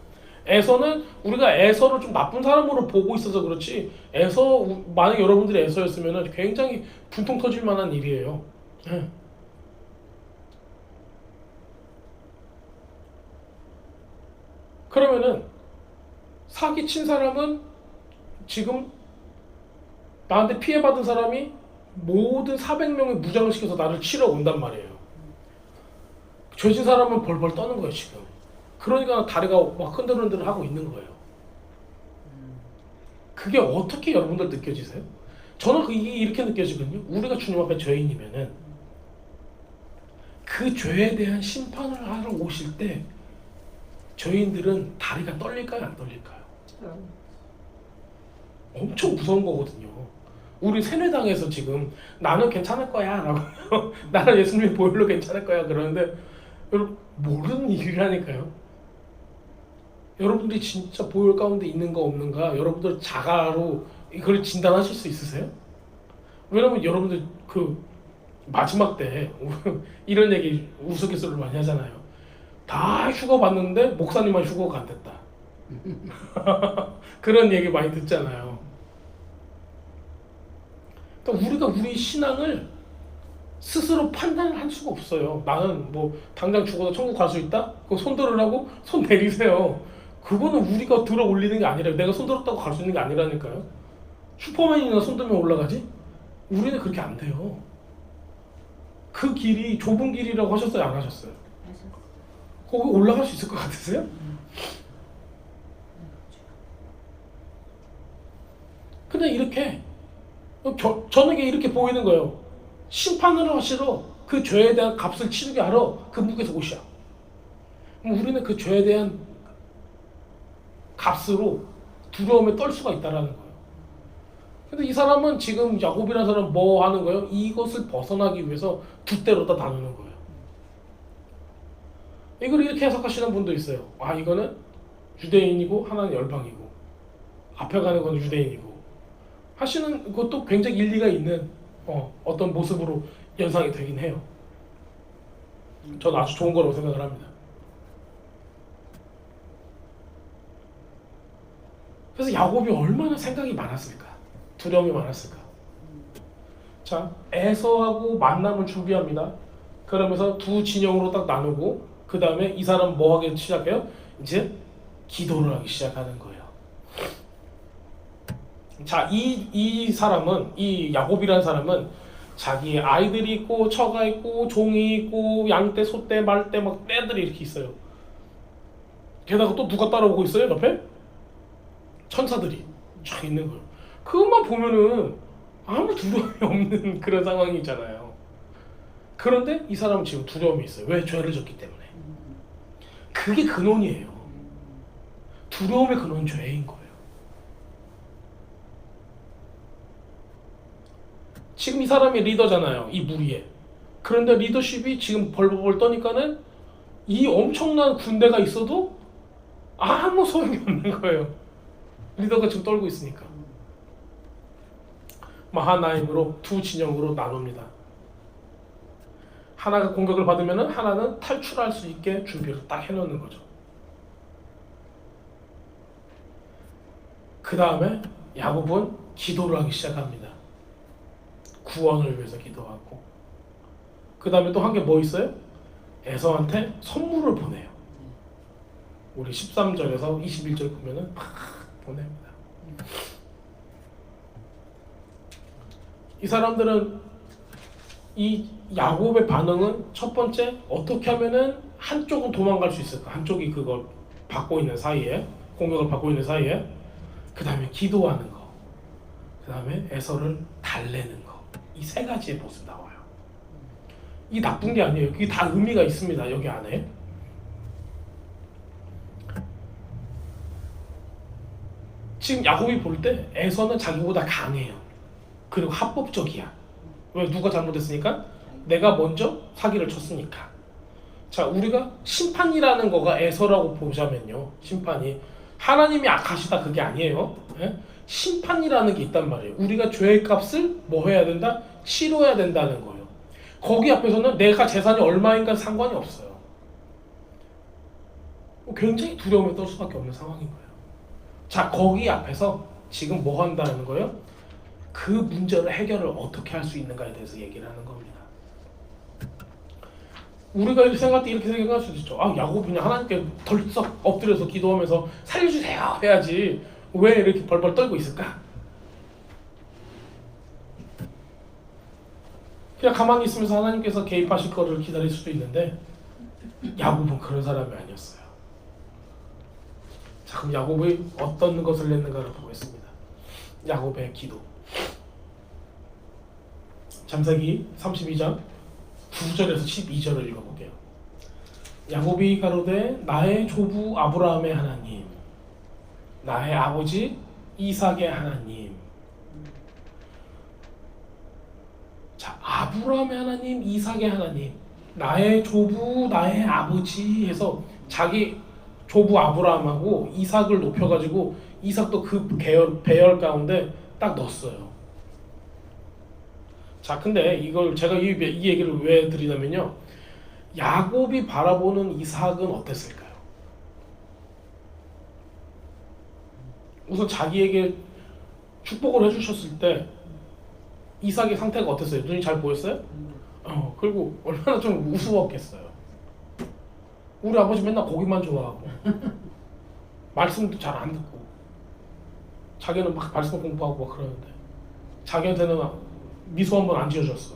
에서는 우리가 에서를 좀 나쁜 사람으로 보고 있어서 그렇지, 에서, 만약 여러분들이 에서였으면 굉장히 분통 터질 만한 일이에요. 그러면은 사기친 사람은 지금 나한테 피해받은 사람이 모든 400명을 무장을 시켜서 나를 치러 온단 말이에요. 죄진 사람은 벌벌 떠는 거예요 지금. 그러니까 다리가 막 흔들흔들 하고 있는 거예요. 그게 어떻게 여러분들 느껴지세요? 저는 그게 이렇게 느껴지거든요. 우리가 주님 앞에 죄인이면은 그 죄에 대한 심판을 하러 오실 때 죄인들은 다리가 떨릴까요, 안 떨릴까요? 엄청 무서운 거거든요. 우리 세뇌당에서 지금 나는 괜찮을 거야 라고 나는 예수님의 보혈로 괜찮을 거야 그러는데 여러분 모르는 일이라니까요. 여러분들이 진짜 보혈 가운데 있는가 없는가 여러분들 자가로 이걸 진단하실 수 있으세요? 왜냐면 여러분들 그 마지막 때 이런 얘기 우스갯소리를 많이 하잖아요. 다 휴가 받는데 목사님만 휴가가 안 됐다. 그런 얘기 많이 듣잖아요. 그러니까 우리가 우리 신앙을 스스로 판단할 수가 없어요. 나는 뭐 당장 죽어서 천국 갈 수 있다? 그거 손 들으라고? 손 내리세요. 그거는 우리가 들어 올리는 게 아니라 내가 손 들었다고 갈 수 있는 게 아니라니까요. 슈퍼맨이나 손 들면 올라가지? 우리는 그렇게 안 돼요. 그 길이 좁은 길이라고 하셨어요? 안 하셨어요? 거기 올라갈 수 있을 것 같으세요? 근데 이렇게 저는 이렇게 보이는 거예요. 심판을 하시러 그 죄에 대한 값을 치르게 하러 그 무게에서 오시야. 그럼 우리는 그 죄에 대한 값으로 두려움에 떨 수가 있다라는 거예요. 근데 이 사람은 지금 야곱이라는 사람은 뭐 하는 거예요? 이것을 벗어나기 위해서 두 때로 다 나누는 거예요. 이걸 이렇게 해석하시는 분도 있어요. 아, 이거는 유대인이고 하나는 열방이고 앞에 가는 건 유대인이고 하시는 것도 굉장히 일리가 있는 어떤 모습으로 연상이 되긴 해요. 저는 아주 좋은 거라고 생각을 합니다. 그래서 야곱이 얼마나 생각이 많았을까? 두려움이 많았을까? 자, 에서하고 만남을 준비합니다. 그러면서 두 진영으로 딱 나누고 그 다음에 이 사람 뭐 하기 시작해요? 이제 기도를 하기 시작하는 거예요. 자, 이 사람은, 이 야곱이라는 사람은 자기 아이들이 있고 처가 있고 종이 있고 양떼, 소떼, 말떼 막 떼들이 이렇게 있어요. 게다가 또 누가 따라오고 있어요? 옆에? 천사들이 쫙 있는 거예요. 그것만 보면은 아무 두려움이 없는 그런 상황이잖아요. 그런데 이 사람은 지금 두려움이 있어요. 왜? 죄를 졌기 때문에. 그게 근원이에요. 두려움의 근원은 죄인 거예요. 지금 이 사람이 리더잖아요. 이 무리에. 그런데 리더십이 지금 벌벌 떠니까는 이 엄청난 군대가 있어도 아무 소용이 없는 거예요. 리더가 지금 떨고 있으니까. 마하나임으로 두 진영으로 나눕니다. 하나가 공격을 받으면 하나는 탈출할 수 있게 준비를 딱 해놓는 거죠. 그 다음에 야곱은 기도를 하기 시작합니다. 구원을 위해서 기도하고 그 다음에 또 한 게 뭐 있어요? 에서한테 선물을 보내요. 우리 13절에서 21절 보면은 막 보냅니다. 이 사람들은 이 야곱의 반응은 첫 번째 어떻게 하면은 한쪽은 도망갈 수 있을까? 한쪽이 그걸 받고 있는 사이에 공격을 받고 있는 사이에 그 다음에 기도하는 거 그 다음에 에서를 달래는 거 이 세 가지의 모습 나와요. 이 나쁜 게 아니에요. 그게 다 의미가 있습니다. 여기 안에. 지금 야곱이 볼 때 에서는 자기보다 강해요. 그리고 합법적이야. 왜? 누가 잘못했으니까? 내가 먼저 사기를 쳤으니까. 자, 우리가 심판이라는 거가 에서라고 보자면요. 심판이 하나님이 악하시다 그게 아니에요. 예? 심판이라는 게 있단 말이에요. 우리가 죄의 값을 뭐 해야 된다? 치러야 된다는 거예요. 거기 앞에서는 내가 재산이 얼마인가 상관이 없어요. 굉장히 두려움에 떨 수밖에 없는 상황인 거예요. 자, 거기 앞에서 지금 뭐 한다는 거예요? 그 문제를 해결을 어떻게 할 수 있는가에 대해서 얘기를 하는 겁니다. 우리가 이렇게 생각할 때 이렇게 생각할 수도 있죠. 아, 야곱이 그냥 하나님께 덜썩 엎드려서 기도하면서 살려주세요 해야지 왜 이렇게 벌벌 떨고 있을까? 그냥 가만히 있으면서 하나님께서 개입하실 거를 기다릴 수도 있는데 야곱은 그런 사람이 아니었어요. 자, 그럼 야곱이 어떤 것을 냈는가를 보겠습니다. 야곱의 기도. 창세기 32장 9절에서 12절을 읽어볼게요. 야곱이 가로되 나의 조부 아브라함의 하나님, 나의 아버지 이삭의 하나님. 자, 아브라함의 하나님, 이삭의 하나님, 나의 조부, 나의 아버지 해서 자기 조부 아브라함하고 이삭을 높여가지고 이삭도 그 배열 가운데 딱 넣었어요. 자, 근데 이걸 제가 이 얘기를 왜 드리냐면요, 야곱이 바라보는 이삭은 어땠을까요? 우선 자기에게 축복을 해주셨을 때 이삭의 상태가 어땠어요? 눈이 잘 보였어요? 그리고 얼마나 좀 우스웠겠어요. 우리 아버지 맨날 고기만 좋아하고 말씀도 잘 안 듣고 자기는 막 말씀 공부하고 막 그러는데 자기한테는 미소 한 번 안 지어줬어.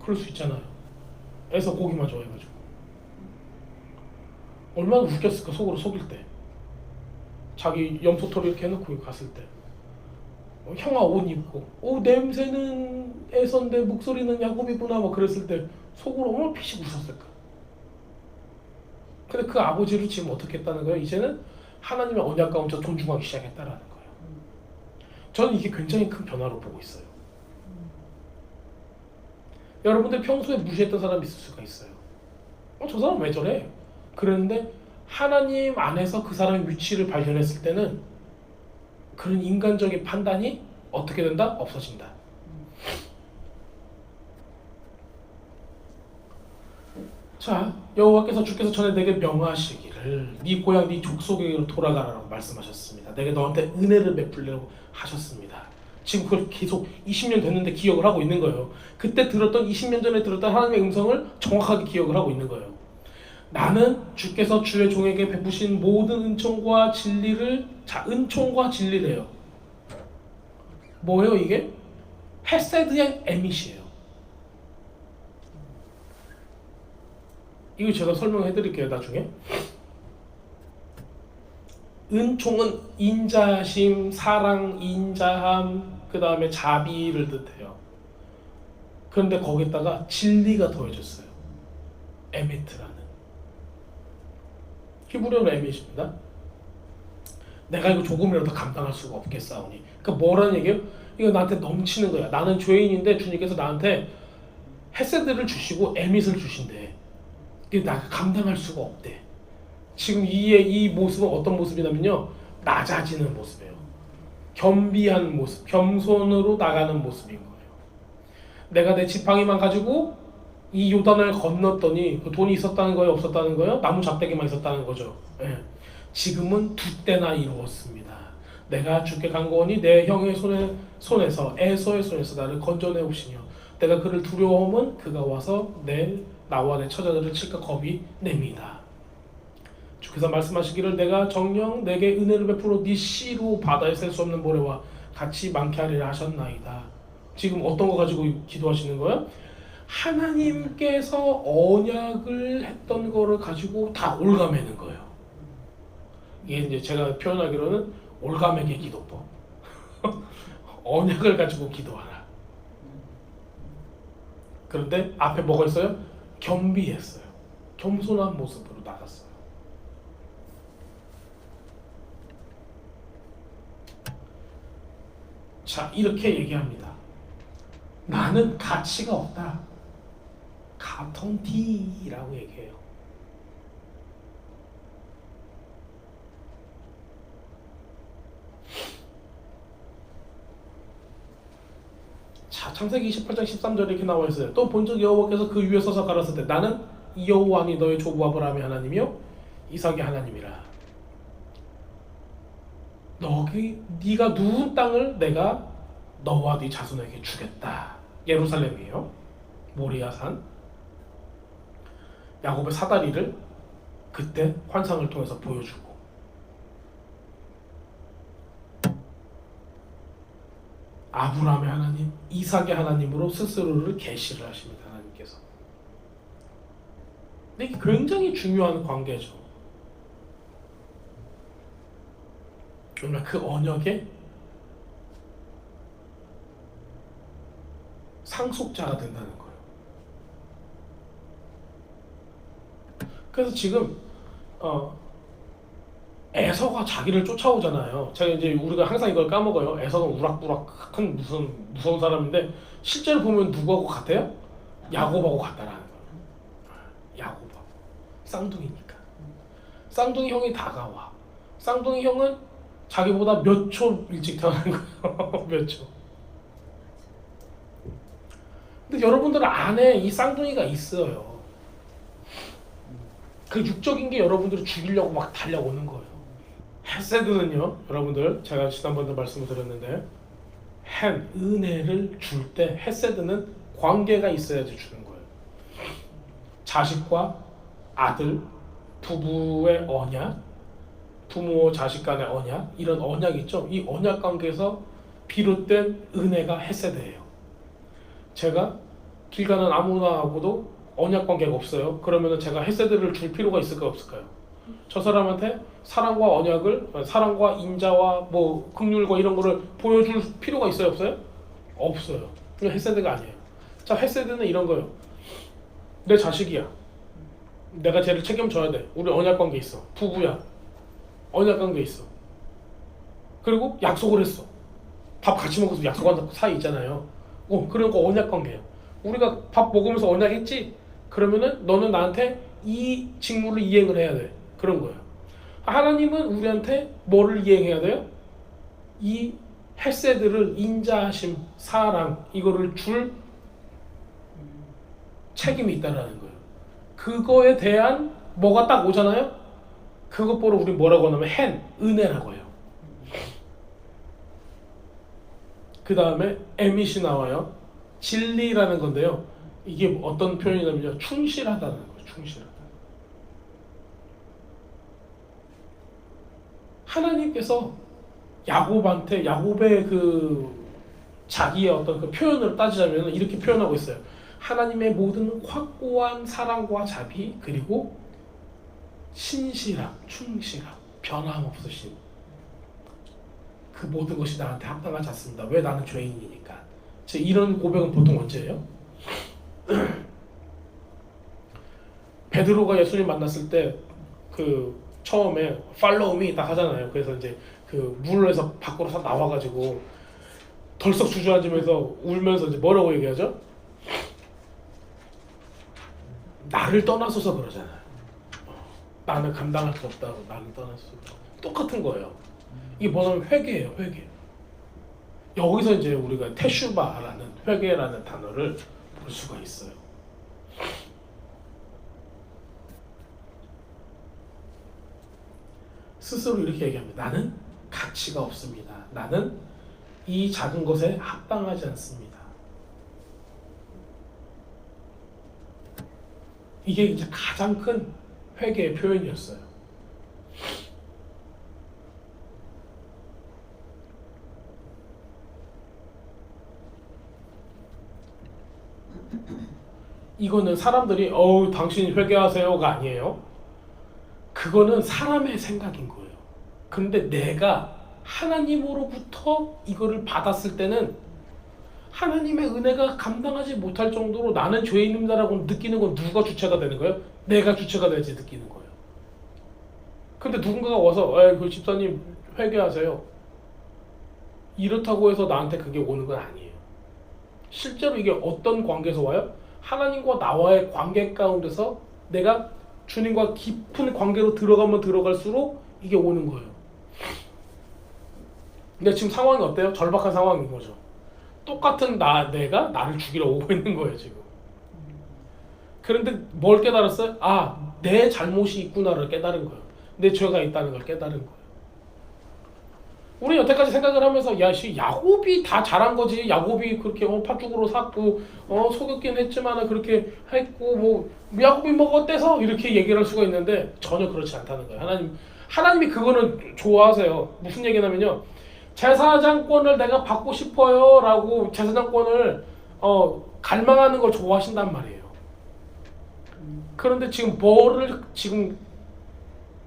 그럴 수 있잖아요. 애서 고기만 좋아해가지고 얼마나 웃겼을까. 속으로 속일 때 자기 염소털 이렇게 해놓고 갔을 때 형아 옷 입고 냄새는 애선데 목소리는 야곱이구나 막 그랬을 때 속으로 얼마나 피식 웃었을까. 근데 그 아버지를 지금 어떻게 했다는 거예요? 이제는 하나님의 언약 가운데 존중하기 시작했다라는 거예요. 저는 이게 굉장히 큰 변화로 보고 있어요. 여러분들 평소에 무시했던 사람이 있을 수가 있어요. 저 사람 왜 저래? 그랬는데 하나님 안에서 그 사람의 위치를 발견했을 때는 그런 인간적인 판단이 어떻게 된다? 없어진다. 자, 여호와께서 주께서 전에 내게 명하시기를 네 고향 네 족속에게로 돌아가라고 말씀하셨습니다. 내게 너한테 은혜를 베풀려고 하셨습니다. 지금 그걸 계속 20년 됐는데 기억을 하고 있는 거예요. 그때 들었던 20년 전에 들었던 하나님의 음성을 정확하게 기억을 하고 있는 거예요. 나는 주께서 주의 종에게 베푸신 모든 은총과 진리를, 자, 은총과 진리래요. 뭐예요 이게? 헤세드의 에밋이에요. 이거 제가 설명해 드릴게요 나중에. 은총은 인자심, 사랑, 인자함, 그 다음에 자비를 뜻해요. 그런데 거기다가 진리가 더해졌어요. 에미트라는. 히브리어는 에밋입니다. 내가 이거 조금이라도 감당할 수가 없겠사오니. 그러니까 뭐라는 얘기예요? 이거 나한테 넘치는 거야. 나는 죄인인데 주님께서 나한테 헤세드를 주시고 에밋을 주신대. 이게 내가 감당할 수가 없대. 지금 이 모습은 어떤 모습이냐면요, 낮아지는 모습이에요. 겸비한 모습, 겸손으로 나가는 모습인 거예요. 내가 내 지팡이만 가지고 이 요단을 건넜더니 돈이 있었다는 거예요, 없었다는 거예요? 나무 잡대기만 있었다는 거죠. 예. 지금은 두 때나 이루었습니다. 내가 주께 간구하니 내 형의 손에서 에서의 손에서 나를 건져내 오시며 내가 그를 두려워하면 그가 와서 나와 내 처자들을 칠까 겁이 냅니다. 주께서 말씀하시기를 내가 정녕 내게 은혜를 베풀어 네 씨로 바다에 셀 수 없는 모래와 같이 많게 하리라 하셨나이다. 지금 어떤 거 가지고 기도하시는 거예요? 하나님께서 언약을 했던 거를 가지고 다 올가매는 거예요. 이게 이제 제가 표현하기로는 올가매기 기도법. 언약을 가지고 기도하라. 그런데 앞에 뭐가 있어요? 겸비했어요. 겸손한 모습으로 나갔어요. 자, 이렇게 얘기합니다. 나는 가치가 없다. 사턴티라고 얘기해요. 자, 창세기 28장 13절에 이렇게 나와 있어요. 또 본적 여호와께서 그 위에 서서 가라사대 나는 여호와니 너의 조부 아브라함의 하나님이요 이삭의 하나님이라. 네가 누운 땅을 내가 너와 네 자손에게 주겠다. 예루살렘이에요. 모리아산. 야곱의 사다리를 그때 환상을 통해서 보여주고 아브라함의 하나님, 이삭의 하나님으로 스스로를 계시를 하십니다. 하나님께서. 근데 이게 굉장히 중요한 관계죠. 그러나 그 언약의 상속자가 된다는 거예요. 그래서 지금 에서가 자기를 쫓아오잖아요. 제가 이제 우리가 항상 이걸 까먹어요. 에서는 우락부락한 무슨 무서운 사람인데 실제로 보면 누구하고 같아요? 야곱하고 같다라는 거예요. 야곱하고 쌍둥이니까. 쌍둥이 형이 다가와. 쌍둥이 형은 자기보다 몇 초 일찍 태어난 거예요. 몇 초. 근데 여러분들 안에 이 쌍둥이가 있어요. 그 육적인 게 여러분들을 죽이려고 막 달려오는 거예요. 헤세드는요, 여러분들 제가 지난번에 말씀을 드렸는데 은혜를 줄 때 헤세드는 관계가 있어야지 주는 거예요. 자식과 아들, 부부의 언약, 부모 자식 간의 언약, 이런 언약 있죠. 이 언약 관계에서 비롯된 은혜가 헤세드예요. 제가 길 가는 아무나하고도 언약 관계가 없어요. 그러면 제가 헤세드를 줄 필요가 있을까요, 없을까요? 저 사람한테 사랑과 언약을, 사랑과 인자와 뭐 긍휼과 이런 거를 보여줄 필요가 있어요, 없어요? 없어요. 이거 헤세드가 아니에요. 자, 헤세드는 이런 거예요. 내 자식이야. 내가 쟤를 책임져야 돼. 우리 언약 관계 있어. 부부야. 언약 관계 있어. 그리고 약속을 했어. 밥 같이 먹어서 약속한 사이 있잖아요. 그런 거 언약 관계예요. 우리가 밥 먹으면서 언약했지? 그러면은 너는 나한테 이 직무를 이행을 해야 돼. 그런 거예요. 하나님은 우리한테 뭐를 이행해야 돼요? 이 헤세드를, 인자하심, 사랑, 이거를 줄 책임이 있다라는 거예요. 그거에 대한 뭐가 딱 오잖아요? 그것 보러 우리 뭐라고 하냐면 은혜라고 해요. 그 다음에 에밋이 나와요. 진리라는 건데요. 이게 어떤 표현이냐면요, 충실하다는 거예요. 충실하다. 하나님께서 야곱의 그 자기의 어떤 그 표현을 따지자면 이렇게 표현하고 있어요. 하나님의 모든 확고한 사랑과 자비, 그리고 신실함, 충실함, 변함없으심, 그 모든 것이 나한테 합당하지 않습니다. 왜? 나는 죄인이니까. 이런 고백은 보통 언제예요? 베드로가 예수님 만났을 때 그 처음에 follow me 딱 하잖아요. 그래서 이제 그 물에서 밖으로 싹 나와가지고 덜썩 주저앉으면서 울면서 이제 뭐라고 얘기하죠? 나를 떠나소서 그러잖아요. 나는 감당할 수 없다고, 나를 떠나소서. 똑같은 거예요. 이게 뭐냐면 회개예요, 회개. 여기서 이제 우리가 테슈바라는 회개라는 단어를 볼 수가 있어요. 스스로 이렇게 얘기합니다. 나는 가치가 없습니다. 나는 이 작은 것에 합당하지 않습니다. 이게 이제 가장 큰 회개의 표현이었어요. 이거는 사람들이 당신 회개하세요가 아니에요. 그거는 사람의 생각인 거예요. 그런데 내가 하나님으로부터 이거를 받았을 때는 하나님의 은혜가 감당하지 못할 정도로 나는 죄인입니다라고 느끼는 건 누가 주체가 되는 거예요? 내가 주체가 되지 느끼는 거예요. 근데 누군가가 와서 그 집사님 회개하세요. 이렇다고 해서 나한테 그게 오는 건 아니에요. 실제로 이게 어떤 관계에서 와요? 하나님과 나와의 관계 가운데서 내가 주님과 깊은 관계로 들어가면 들어갈수록 이게 오는 거예요. 근데 지금 상황이 어때요? 절박한 상황인 거죠. 똑같은 내가 나를 죽이러 오고 있는 거예요 지금. 그런데 뭘 깨달았어요? 아, 내 잘못이 있구나를 깨달은 거예요. 내 죄가 있다는 걸 깨달은 거예요. 우리 여태까지 생각을 하면서 야곱이 다 잘한 거지. 야곱이 그렇게 팥죽으로 샀고 속였긴 했지만 그렇게 했고 뭐 야곱이 뭐가 어때서 이렇게 얘기를 할 수가 있는데 전혀 그렇지 않다는 거예요. 하나님이 그거는 좋아하세요. 무슨 얘기냐면요. 제사장권을 내가 받고 싶어요 라고 제사장권을 갈망하는 걸 좋아하신단 말이에요. 그런데 지금 뭐를 지금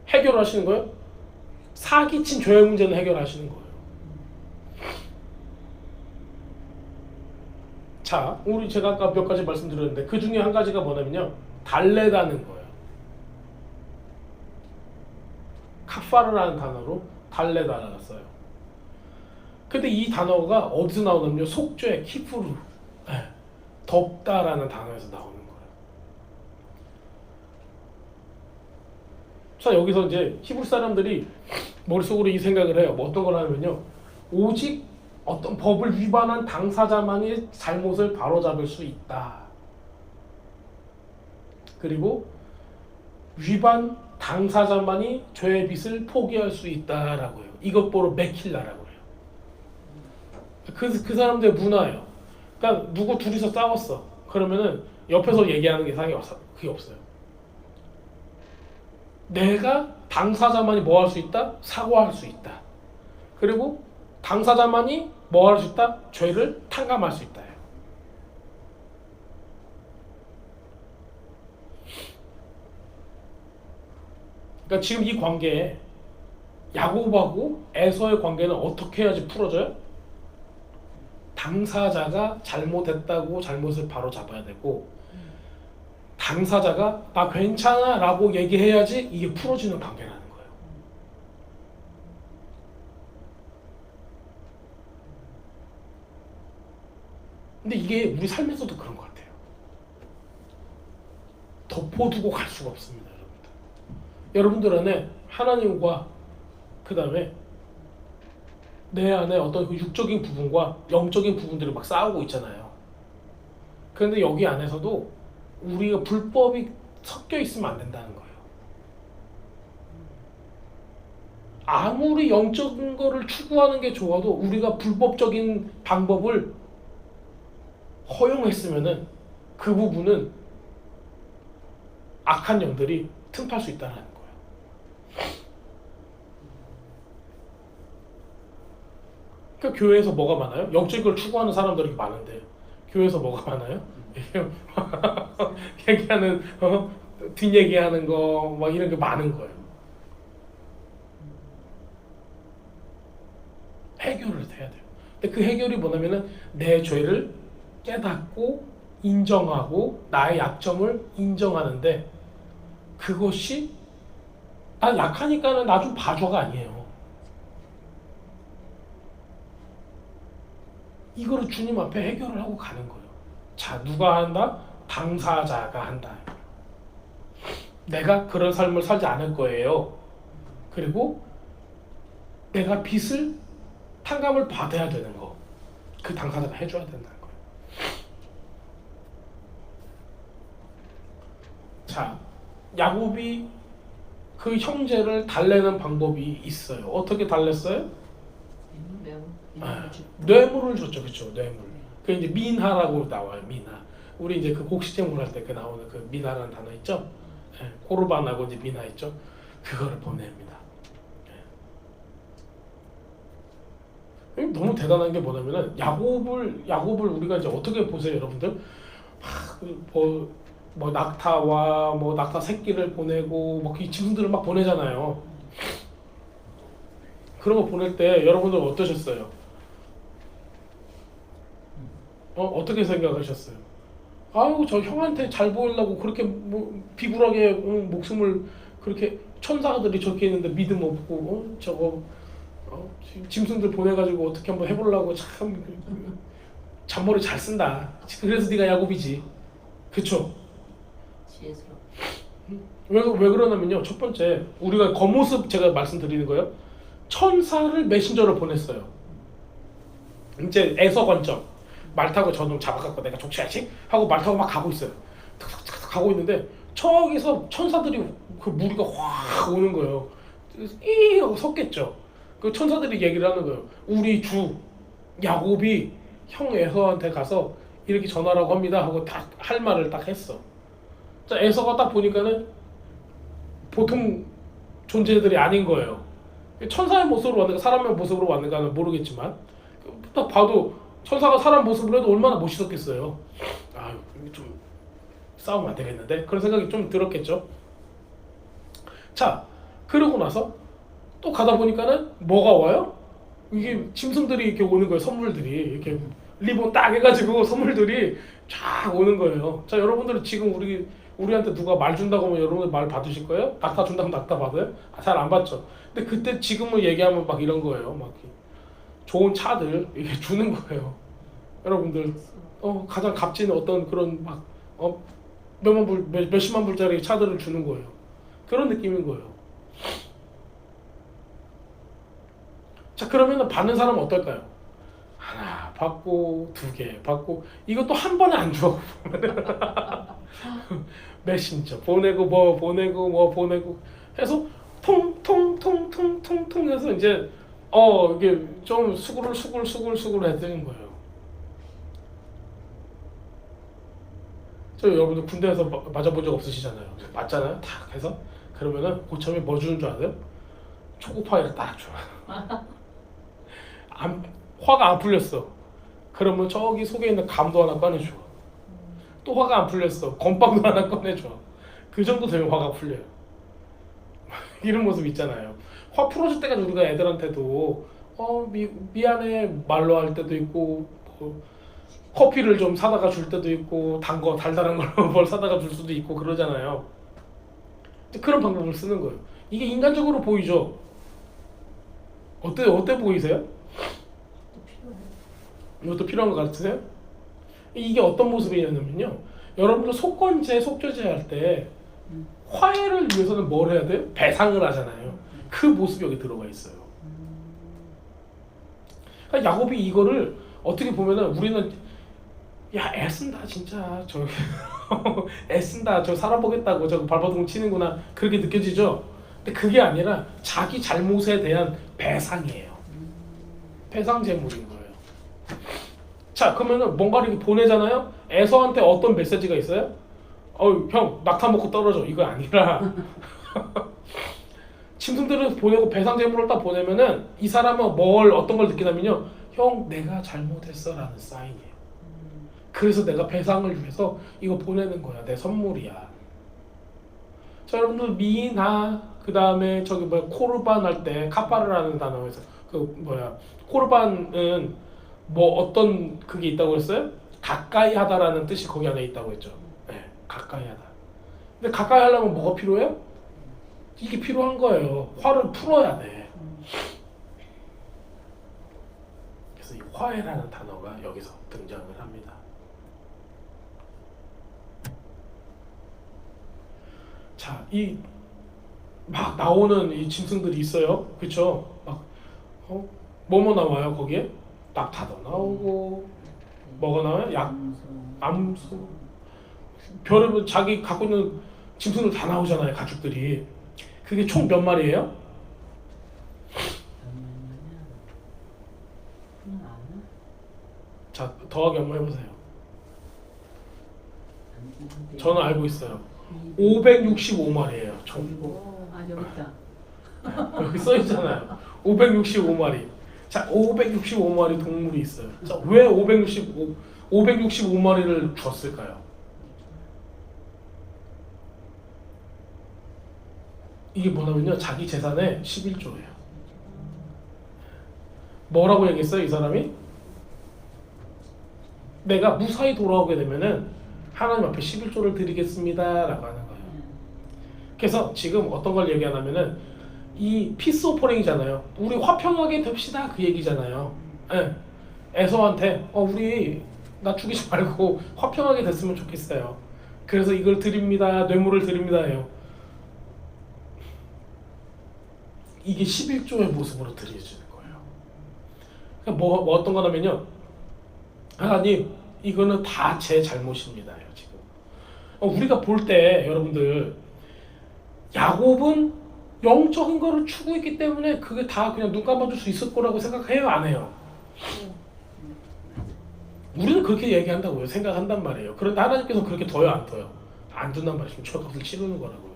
해결하시는 거예요? 사기친 죄의 문제는 해결하시는 거예요. 자, 제가 아까 몇 가지 말씀드렸는데 그 중에 한 가지가 뭐냐면요. 달래다는 거예요. 카파르라는 단어로 달래다라고 써요. 근데 이 단어가 어디서 나오냐면요. 속죄, 키프루, 덮다라는 단어에서 나오는 거예요. 자, 여기서 이제 히브리 사람들이 머릿속으로 이 생각을 해요. 뭐 어떤 걸 하냐면요. 오직 어떤 법을 위반한 당사자만이 잘못을 바로잡을 수 있다. 그리고 위반 당사자만이 죄의 빚을 포기할 수 있다라고 해요. 이것 보러 메킬라라고 해요. 그 사람들의 문화예요. 그러니까 누구 둘이서 싸웠어. 그러면은 옆에서 얘기하는 게 그게 없어요. 내가 당사자만이 뭐 할 수 있다? 사과할 수 있다. 그리고 당사자만이 뭐 할 수 있다? 죄를 탕감할 수 있다. 그러니까 지금 이 관계에 야곱하고 에서의 관계는 어떻게 해야지 풀어져요? 당사자가 잘못했다고 잘못을 바로 잡아야 되고 당사자가 나 괜찮아 라고 얘기해야지 이게 풀어지는 관계라는 거예요. 근데 이게 우리 삶에서도 그런 것 같아요. 덮어두고 갈 수가 없습니다. 여러분들 안에 하나님과 그 다음에 내 안에 어떤 그 육적인 부분과 영적인 부분들이 막 싸우고 있잖아요. 그런데 여기 안에서도 우리가 불법이 섞여 있으면 안 된다는 거예요. 아무리 영적인 거를 추구하는 게 좋아도 우리가 불법적인 방법을 허용했으면은 그 부분은 악한 영들이 틈탈 수 있다는 거예요. 그러니까 교회에서 뭐가 많아요? 영적인 걸 추구하는 사람들이 많은데 교회에서 뭐가 많아요? 얘기하는 뒷얘기하는 거 막 이런 게 많은 거예요. 해결을 해야 돼요. 근데 그 해결이 뭐냐면은 내 죄를 깨닫고 인정하고 나의 약점을 인정하는데 그것이 나 약하니까는 나 좀 봐줘가 아니에요. 이거를 주님 앞에 해결을 하고 가는 거예요. 자, 누가 한다? 당사자가 한다. 내가 그런 삶을 살지 않을 거예요. 그리고 내가 빚을 탕감을 받아야 되는 거. 그 당사자가 해줘야 된다는 거예요. 자, 야곱이 그 형제를 달래는 방법이 있어요. 어떻게 달랬어요? 뇌물을 줬죠. 그렇죠? 뇌물. 그 이제 민하라고 나와요. 민하. 우리 이제 그 곡식제물 할 때 그 나오는 그 민하라는 단어 있죠? 예, 고르반하고 이제 민하 있죠? 그거를 보냅니다. 예. 너무 대단한 게 뭐냐면은 야곱을 우리가 이제 어떻게 보세요, 여러분들? 뭐 낙타와 뭐 낙타 새끼를 보내고 뭐 그 짐승들을 막 보내잖아요. 그런 거 보낼 때 여러분들 어떠셨어요? 어떻게 생각하셨어요? 아유, 저 형한테 잘 보이려고 그렇게 뭐 비굴하게 목숨을 그렇게 천사들이 저렇게 있는데 믿음 없고 저거 짐승들 보내가지고 어떻게 한번 해보려고 참 잔머리 잘 쓴다. 그래서 네가 야곱이지. 그쵸? 지혜스럽. 왜 그러냐면요. 첫 번째, 우리가 겉모습 제가 말씀드리는 거예요. 천사를 메신저로 보냈어요. 이제 에서 관점. 말 타고 저놈 잡아갖고 내가 족쳐야지 하고 말 타고 막 가고 있어요. 탁탁탁 가고 있는데 저기서 천사들이 그 무리가 확 오는 거예요. 이 하고 섰겠죠. 그 천사들이 얘기를 하는 거예요. 우리 주 야곱이 형 에서한테 가서 이렇게 전하라고 합니다 하고 딱 할 말을 딱 했어. 자, 에서가 딱 보니까는 보통 존재들이 아닌 거예요. 천사의 모습으로 왔는가 사람의 모습으로 왔는가는 모르겠지만 딱 봐도 천사가 사람 모습으로 해도 얼마나 멋있었겠어요. 아, 좀 싸우면 안 되겠는데 그런 생각이 좀 들었겠죠. 자, 그러고 나서 또 가다 보니까는 뭐가 와요? 이게 짐승들이 이렇게 오는 거예요. 선물들이 이렇게 리본 딱 해가지고 선물들이 쫙 오는 거예요. 자, 여러분들은 지금 우리한테 누가 말 준다고 하면 여러분들 말 받으실 거예요? 낙타 준다면 낙타 받아요? 잘 안 받죠. 근데 그때 지금을 얘기하면 막 이런 거예요. 막 좋은 차들 이렇게 주는 거예요. 여러분들 가장 값진 어떤 그런 막 몇만 불, 몇십만 불짜리 차들을 주는 거예요. 그런 느낌인 거예요. 자, 그러면 받는 사람은 어떨까요? 하나 받고 2개 받고 이것도 한 번에 안 줘. 메신저 보내고 뭐 보내고 뭐 보내고 해서 통통통통통통 해서 이제 이게 좀 수굴 해드리는 거예요. 저 여러분들 군대에서 맞아본 적 없으시잖아요. 맞잖아요. 탁 해서 그러면은 고참이 뭐 주는 줄 아세요? 초코파이를 딱 줘. 화가 안 풀렸어. 그러면 저기 속에 있는 감도 하나 꺼내줘. 또 화가 안 풀렸어. 건빵도 하나 꺼내줘. 그 정도 되면 화가 풀려요. 이런 모습 있잖아요. 화 풀어줄 때까지 우리가 애들한테도 미안해 말로 할 때도 있고 커피를 좀 사다가 줄 때도 있고 단 거 달달한 걸 뭘 사다가 줄 수도 있고 그러잖아요. 그런 방법을 쓰는 거예요. 이게 인간적으로 보이죠? 어때 보이세요? 이것도 필요한 거 같으세요? 이게 어떤 모습이냐면요. 여러분들 속건제, 속죄제 할 때 화해를 위해서는 뭘 해야 돼요? 배상을 하잖아요. 그 모습이 여기 들어가 있어요. 그러니까 야곱이 이거를 어떻게 보면은 우리는 야 애쓴다 진짜 저 애쓴다 저 살아보겠다고 저거 발버둥 치는구나 그렇게 느껴지죠? 근데 그게 아니라 자기 잘못에 대한 배상이에요. 배상 제물인 거예요. 자, 그러면은 뭔가를 이렇게 보내잖아요. 에서한테 어떤 메시지가 있어요? 형 낙타 먹고 떨어져 이거 아니라 짐승들을 보내고 배상 제물을 딱 보내면은 이 사람은 어떤 걸 느끼냐면요. 형 내가 잘못했어라는 사인이에요. 그래서 내가 배상을 위해서 이거 보내는 거야. 내 선물이야. 자, 여러분들 미나 그 다음에 저기 코르반 할 때 카파르라는 단어에서 코르반은 어떤 그게 있다고 했어요? 가까이 하다라는 뜻이 거기 안에 있다고 했죠. 네, 가까이 하다. 근데 가까이 하려면 뭐가 필요해요? 이게 필요한 거예요. 화를 풀어야 돼. 그래서 이 화해라는 단어가 여기서 등장을 합니다. 자, 이 막 나오는 이 짐승들이 있어요. 그렇죠? 막 뭐뭐 나와요 거기에? 낙타도 나오고 뭐가 나와요? 암소 별의별 자기 갖고 있는 짐승들 다 나오잖아요. 가축들이. 그게 총 몇 마리예요? 자, 더하기 한번 해보세요. 저는 알고 있어요. 565마리예요. 총. 여기 있다. 여기 써 있잖아요. 565마리. 자, 565마리 동물이 있어요. 자, 왜 565마리를 줬을까요? 이게 뭐냐면요. 자기 재산의 11조예요. 뭐라고 얘기했어요, 이 사람이? 내가 무사히 돌아오게 되면은 하나님 앞에 11조를 드리겠습니다 라고 하는 거예요. 그래서 지금 어떤 걸 얘기하냐면은 이 피스 오퍼링이잖아요. 우리 화평하게 됩시다 그 얘기잖아요. 에서한테 우리 나 죽이지 말고 화평하게 됐으면 좋겠어요. 그래서 이걸 드립니다. 뇌물을 드립니다 해요. 이게 11조의 모습으로 드려지는 거예요. 그러니까 뭐 어떤 거냐면요. 하나님 이거는 다 제 잘못입니다요. 지금 우리가 볼 때 여러분들 야곱은 영적인 거를 추구했기 때문에 그게 다 그냥 눈 감아줄 수 있을 거라고 생각해요? 안 해요? 우리는 그렇게 얘기한다고요. 생각한단 말이에요. 그런데 하나님께서 그렇게 둬요? 안 둬요? 안 둔단 말이에요. 죄값을 치르는 거라고요.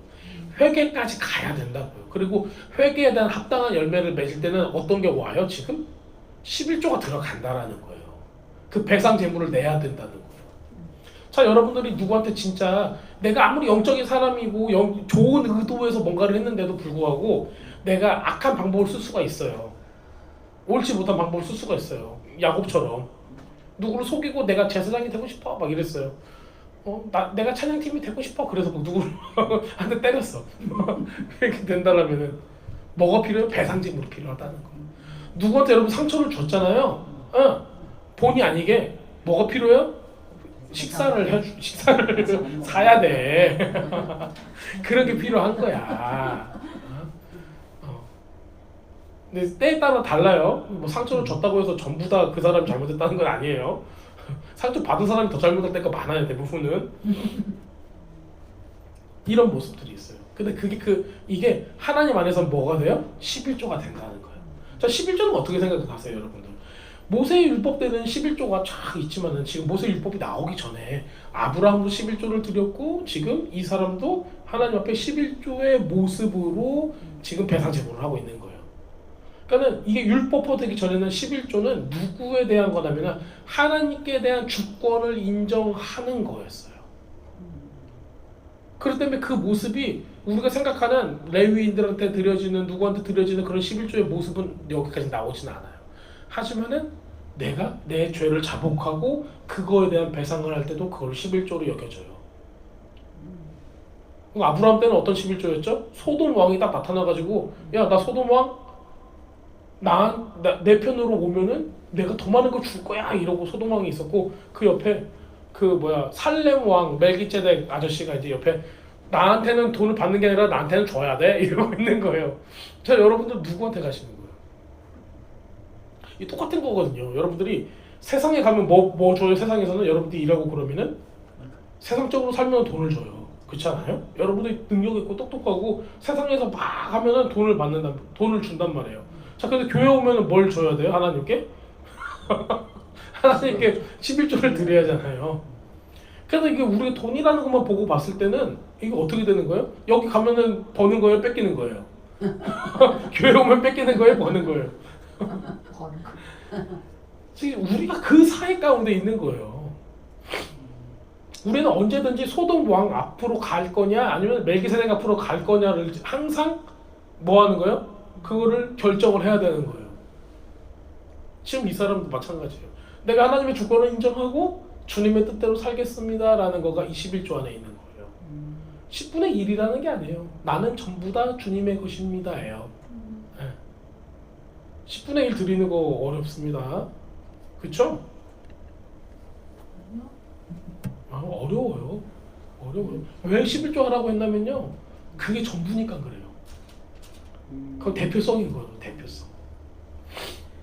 회개까지 가야 된다고요. 그리고 회개에 대한 합당한 열매를 맺을 때는 어떤 게 와요? 지금 11조가 들어간다라는 거예요. 그 배상 제물을 내야 된다는 거예요. 자, 여러분들이 누구한테 진짜 내가 아무리 영적인 사람이고 좋은 의도에서 뭔가를 했는데도 불구하고 내가 악한 방법을 쓸 수가 있어요. 옳지 못한 방법을 쓸 수가 있어요. 야곱처럼 누구를 속이고 내가 제사장이 되고 싶어 막 이랬어요. 내가 찬양팀이 되고 싶어. 그래서 뭐 누구를 한 대 때렸어. 이렇게 된다라면은 뭐가 필요해요? 배상제물이 필요하다는 거. 누구한테 여러분 상처를 줬잖아요. 본의 아니게 뭐가 필요해요? 식사를 사야 돼. 그런 게 필요한 거야. 근데 때에 따라 달라요. 뭐 상처를 줬다고 해서 전부 다 그 사람이 잘못했다는 건 아니에요. 상처 받은 사람이 더 잘못할 때가 많아요. 대부분은. 이런 모습들이 있어요. 근데 이게 하나님 안에서 뭐가 돼요? 11조가 된다는 거예요. 자, 11조는 어떻게 생각하세요, 여러분들? 모세의 율법 때는 11조가 쫙 있지만은 지금 모세의 율법이 나오기 전에 아브라함도 11조를 드렸고 지금 이 사람도 하나님 앞에 11조의 모습으로 지금 배상 제물을 하고 있는 거예요. 그러니까 이게 율법화되기 전에는 11조는 누구에 대한 거냐면 하나님께 대한 주권을 인정하는 거였어요. 그렇기 때문에 그 모습이 우리가 생각하는 레위인들한테 드려지는 누구한테 드려지는 그런 11조의 모습은 여기까지 나오지는 않아요. 하지만은 내가 내 죄를 자복하고 그거에 대한 배상을 할 때도 그걸 11조로 여겨져요. 아브라함 때는 어떤 11조였죠? 소돔 왕이 딱 나타나가지고 야, 나 소돔 왕 내 편으로 오면은 내가 더 많은 거 줄 거야 이러고 소돔 왕이 있었고 그 옆에 살렘 왕 멜기ጼ덱 아저씨가 이제 옆에 나한테는 돈을 받는 게 아니라 나한테는 줘야 돼 이러고 있는 거예요. 자, 여러분들 누구한테 가시는 거예요? 이 똑같은 거거든요. 여러분들이 세상에 가면 뭐 줘요? 세상에서는 여러분들이 일하고 그러면은 세상적으로 살면 돈을 줘요. 그렇지 않아요? 여러분들이 능력 있고 똑똑하고 세상에서 막 하면은 돈을 준단 말이에요. 자, 근데 교회 오면은 뭘 줘야 돼요? 하나님께? 하나님께 11조를 드려야 하잖아요. 그래서 이게 우리가 돈이라는 것만 보고 봤을 때는 이게 어떻게 되는 거예요? 여기 가면은 버는 거예요? 뺏기는 거예요? 교회 오면 뺏기는 거예요? 버는 거예요? 지금 우리가 그 사이 가운데 있는 거예요. 우리는 언제든지 소돔 왕 앞으로 갈 거냐 아니면 멜기세덱 앞으로 갈 거냐를 항상 뭐 하는 거예요? 그거를 결정을 해야 되는 거예요. 지금 이 사람도 마찬가지예요. 내가 하나님의 주권을 인정하고 주님의 뜻대로 살겠습니다 라는 거가 21조 안에 있는 거예요. 10분의 1이라는 게 아니에요. 나는 전부 다 주님의 것입니다 예요. 10분의 1 드리는 거 어렵습니다. 그쵸? 어려워요. 왜 11조 하라고 했냐면요. 그게 전부니까 그래요. 그건 대표성인 거예요. 대표성.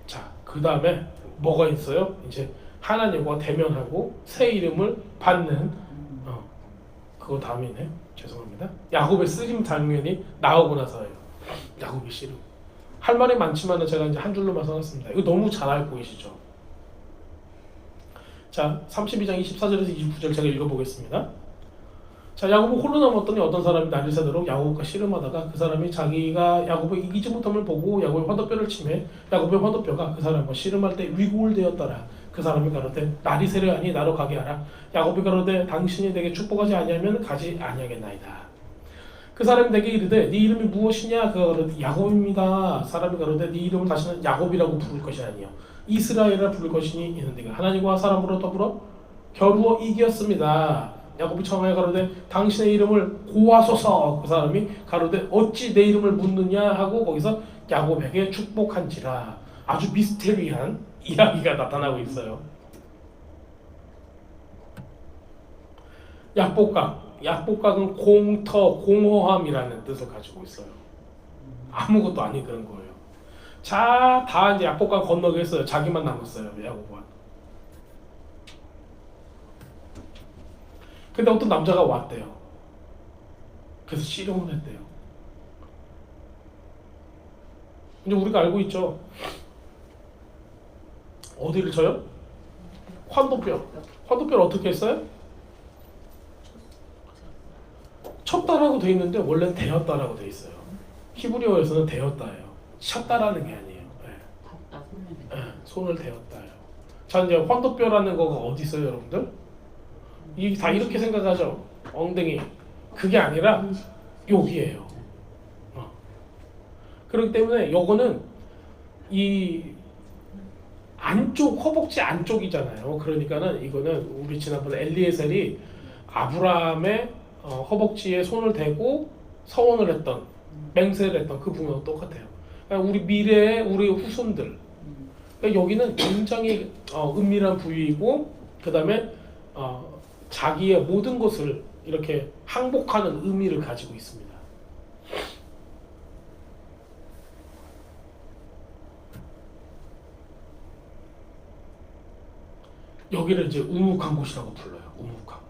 자, 그 다음에 뭐가 있어요? 이제 하나님과 대면하고 새 이름을 받는 그거 다음이네. 죄송합니다. 야곱의 쓰임 장면이 나오고 나서예요. 야곱의 씨름. 할 말이 많지만 제가 이제 한 줄로만 써놨습니다. 이거 너무 잘 알고 계시죠? 자, 32장 24절에서 29절 제가 읽어보겠습니다. 자, 야곱은 홀로 남았더니 어떤 사람이 날이 새도록 야곱과 씨름하다가 그 사람이 자기가 야곱을 이기지 못함을 보고 야곱의 화도뼈를 치매 야곱의 화도뼈가 그 사람과 씨름할 때 위골되었더라. 그 사람이 가로되 날이 새려하니 나로 가게 하라. 야곱이 가로되 당신이 내게 축복하지 아니하면 가지 아니하겠나이다. 그 사람이 내게 이르되 네 이름이 무엇이냐? 그가 가로되 야곱입니다. 사람이 가로되 네 이름을 다시는 야곱이라고 부를 것이 아니요 이스라엘이라 부를 것이니 이는 네가 하나님과 사람으로 더불어 겨루어 이겼습니다. 야곱이 청하여 가로되 당신의 이름을 고하소서. 그 사람이 가로되 어찌 내 이름을 묻느냐 하고 거기서 야곱에게 축복한지라. 아주 미스테리한 이야기가 나타나고 있어요. 약복각은 공터, 공허함이라는 뜻을 가지고 있어요. 아무것도 아닌 그런 거예요. 자, 다 이제 약복각 건너겠어요. 자기만 남았어요. 야곱은. 근데 어떤 남자가 왔대요. 그래서 씨름을 했대요. 이제 우리가 알고 있죠. 어디를 쳐요? 환도뼈. 환도뼈를 어떻게 했어요? 쳤다라고 돼 있는데 원래는 되었다라고 돼 있어요. 히브리어에서는 되었다예요. 쳤다라는 게 아니에요. 닿다 손을 네, 손을 대었다예요. 자, 이제 환도뼈라는 거가 어디 있어요, 여러분들? 이게 다 이렇게 생각하죠. 엉덩이. 그게 아니라 여기예요. 그렇기 때문에 요거는 이 안쪽 허벅지 안쪽이잖아요. 그러니까는 이거는 우리 지난번에 엘리에셀이 아브라함의 허벅지에 손을 대고 서원을 했던 맹세를 했던 그 부분하고 똑같아요. 그러니까 우리 미래의 우리 후손들. 그러니까 여기는 굉장히 은밀한 부위이고 그 다음에 자기의 모든 것을 이렇게 항복하는 의미를 가지고 있습니다. 여기를 이제 우묵한 곳이라고 불러요. 우묵한 곳.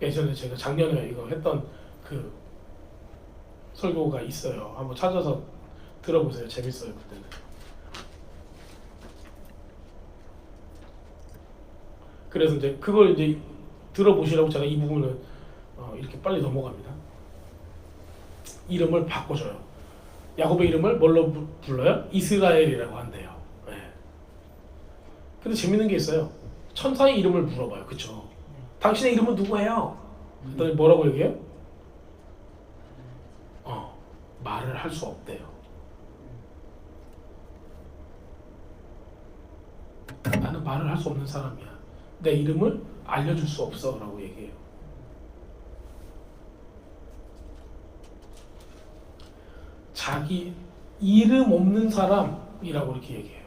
예전에 제가 작년에 이거 했던 그 설교가 있어요. 한번 찾아서 들어보세요. 재밌어요. 그때는. 그래서 이제 그걸 이제 들어보시라고 제가 이 부분을 이렇게 빨리 넘어갑니다. 이름을 바꿔줘요. 야곱의 이름을 뭘로 불러요? 이스라엘이라고 한대요. 네. 근데 재밌는 게 있어요. 천사의 이름을 물어봐요. 그쵸? 당신의 이름은 누구예요? 그랬더니 뭐라고 얘기해요? 말을 할 수 없대요. 나는 말을 할 수 없는 사람이야. 내 이름을 알려줄 수 없어 라고 얘기해요. 자기 이름 없는 사람이라고 이렇게 얘기해요.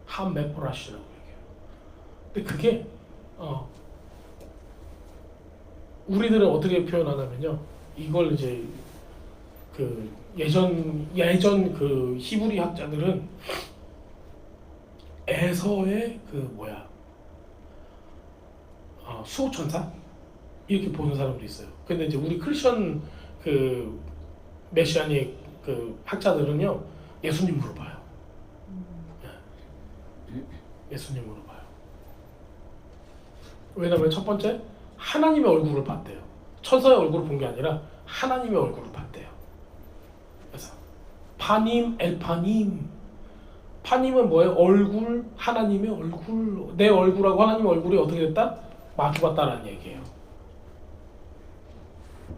함메포라시라고 얘기해요. 근데 그게 우리들은 어떻게 표현하냐면요. 이걸 이제 그 예전 그 히브리 학자들은 에서의 그 수호천사 이렇게 보는 사람도 있어요. 근데 이제 우리 크리스천 그 메시아닉 그 학자들은요 예수님으로 봐요. 예수님으로 봐요. 왜냐면 첫 번째 하나님의 얼굴을 봤대요. 천사의 얼굴을 본 게 아니라 하나님의 얼굴을 봤대요. 그래서 파님 엘파님 파님은 뭐예요? 얼굴, 하나님의 얼굴. 내 얼굴하고 하나님의 얼굴이 어떻게 됐다? 마주봤다라는 얘기예요.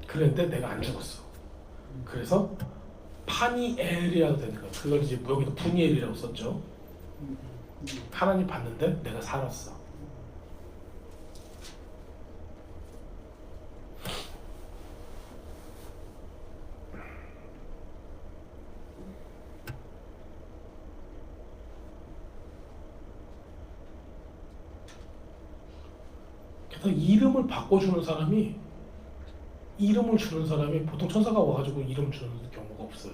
그런데 내가 안 죽었어. 그래서 파니엘이라고 되는 거예요. 그걸 이제 여기도 분이엘이라고 썼죠. 하나님 봤는데 내가 살았어. 이름을 바꿔주는 사람이 이름을 주는 사람이 보통 천사가 와가지고 이름 주는 경우가 없어요.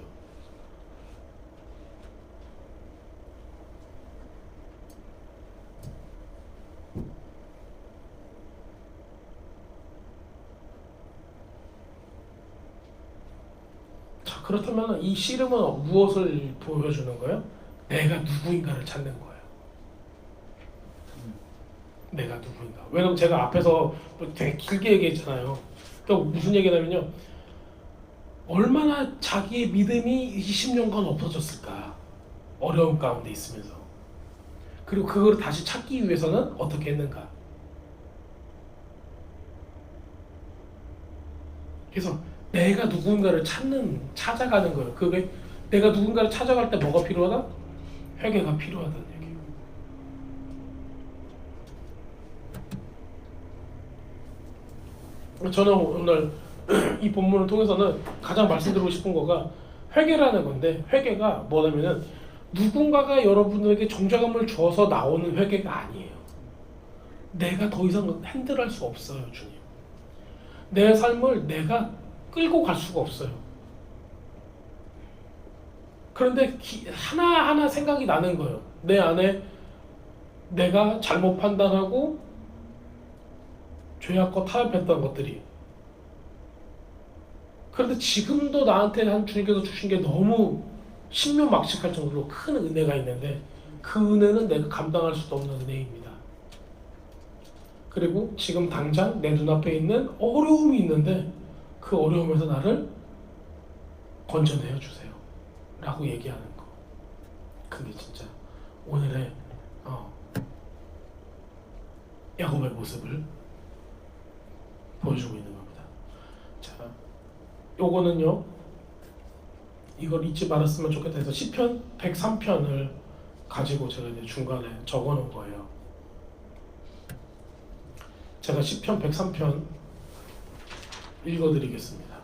자, 그렇다면 이 씨름은 무엇을 보여주는 거예요? 내가 누구인가를 찾는 거예요. 내가 누구인가. 왜냐면 제가 앞에서 되게 길게 얘기했잖아요. 그러니까 무슨 얘기냐면요. 얼마나 자기의 믿음이 20년간 없어졌을까. 어려움 가운데 있으면서. 그리고 그걸 다시 찾기 위해서는 어떻게 했는가. 그래서 내가 누군가를 찾아가는 거예요. 그게 내가 누군가를 찾아갈 때 뭐가 필요하다? 회개가 필요하다는 얘기예요. 저는 오늘 이 본문을 통해서는 가장 말씀드리고 싶은 거가 회개라는 건데 회개가 뭐냐면은 누군가가 여러분들에게 정죄감을 주어서 나오는 회개가 아니에요. 내가 더 이상 핸들할 수 없어요, 주님. 내 삶을 내가 끌고 갈 수가 없어요. 그런데 하나하나 생각이 나는 거예요. 내 안에 내가 잘못 판단하고 죄악과 타협했던 것들이. 그런데 지금도 나한테 한 주님께서 주신 게 너무 신묘막측할 정도로 큰 은혜가 있는데 그 은혜는 내가 감당할 수도 없는 은혜입니다. 그리고 지금 당장 내 눈앞에 있는 어려움이 있는데 그 어려움에서 나를 건져내어 주세요 라고 얘기하는 거. 그게 진짜 오늘의 야곱의 모습을 보여주고 있는 겁니다. 자, 요거는요, 이걸 잊지 말았으면 좋겠다 해서 시편 103편을 가지고 제가 이제 중간에 적어 놓은 거예요. 제가 시편 103편 읽어드리겠습니다.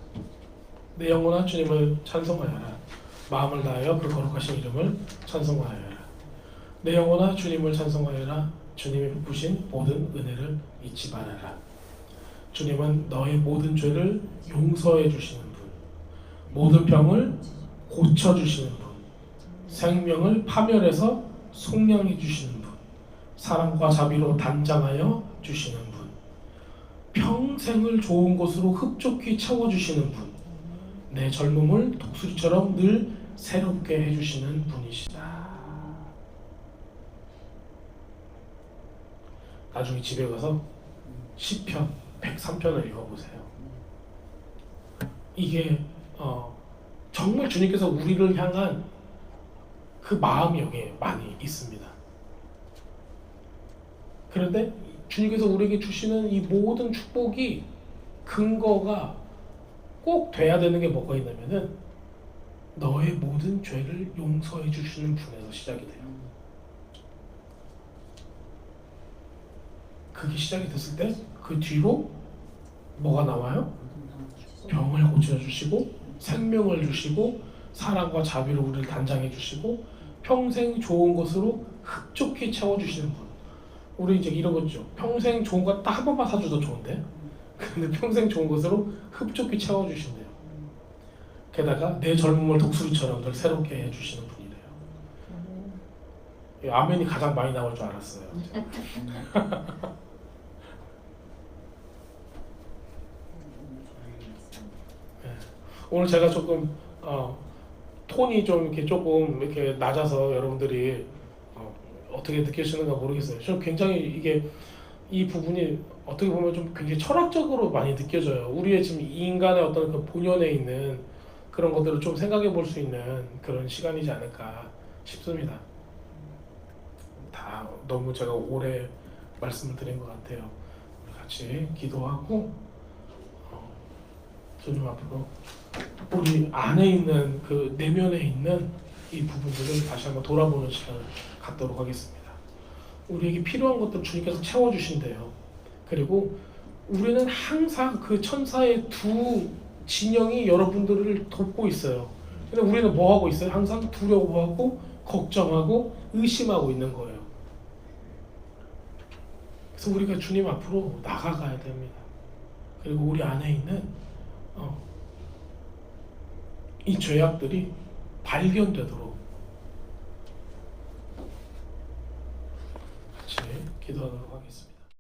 내 영혼아 주님을 찬송하여라. 마음을 다하여 그 거룩하신 이름을 찬송하여라. 내 영혼아 주님을 찬송하여라. 주님이 베푸신 모든 은혜를 잊지 말아라. 주님은 너의 모든 죄를 용서해 주시는 분, 모든 병을 고쳐 주시는 분, 생명을 파멸해서 속량해 주시는 분, 사랑과 자비로 단장하여 주시는 분, 평생을 좋은 것으로 흡족히 채워주시는 분, 내 젊음을 독수리처럼 늘 새롭게 해주시는 분이시다. 나중에 집에 가서 시편 103편을 읽어보세요. 이게 정말 주님께서 우리를 향한 그 마음이 여기에 많이 있습니다. 그런데 주님께서 우리에게 주시는 이 모든 축복이 근거가 꼭 돼야 되는 게 뭐가 있냐면은 너의 모든 죄를 용서해 주시는 분에서 시작이 돼요. 그게 시작이 됐을 때 그 뒤로 뭐가 나와요? 병을 고쳐주시고 생명을 주시고 사랑과 자비로 우리를 단장해 주시고 평생 좋은 것으로 흡족히 채워주시는 분. 우리 이제 이런 거죠. 평생 좋은 거 딱 한 번만 사줘도 좋은데 근데 평생 좋은 것으로 흡족히 채워주신대요. 게다가 내 젊음을 독수리처럼 늘 새롭게 해주시는 분이래요. 아멘이 가장 많이 나올 줄 알았어요. 오늘 제가 조금 톤이 좀 이렇게 조금 이렇게 낮아서 여러분들이 어떻게 느끼시는가 모르겠어요. 저 굉장히 이 부분이 어떻게 보면 좀 굉장히 철학적으로 많이 느껴져요. 우리의 지금 이 인간의 어떤 그 본연에 있는 그런 것들을 좀 생각해 볼 수 있는 그런 시간이지 않을까 싶습니다. 다 너무 제가 오래 말씀을 드린 것 같아요. 우리 같이 기도하고 주님 앞으로 우리 안에 있는 그 내면에 있는 이 부분들을 다시 한번 돌아보는 시간을 갖도록 하겠습니다. 우리에게 필요한 것들 주님께서 채워주신대요. 그리고 우리는 항상 그 천사의 두 진영이 여러분들을 돕고 있어요. 근데 우리는 뭐 하고 있어요? 항상 두려워하고 걱정하고 의심하고 있는 거예요. 그래서 우리가 주님 앞으로 나가가야 됩니다. 그리고 우리 안에 있는 이 죄악들이 발견되도록 같이 기도하도록 하겠습니다.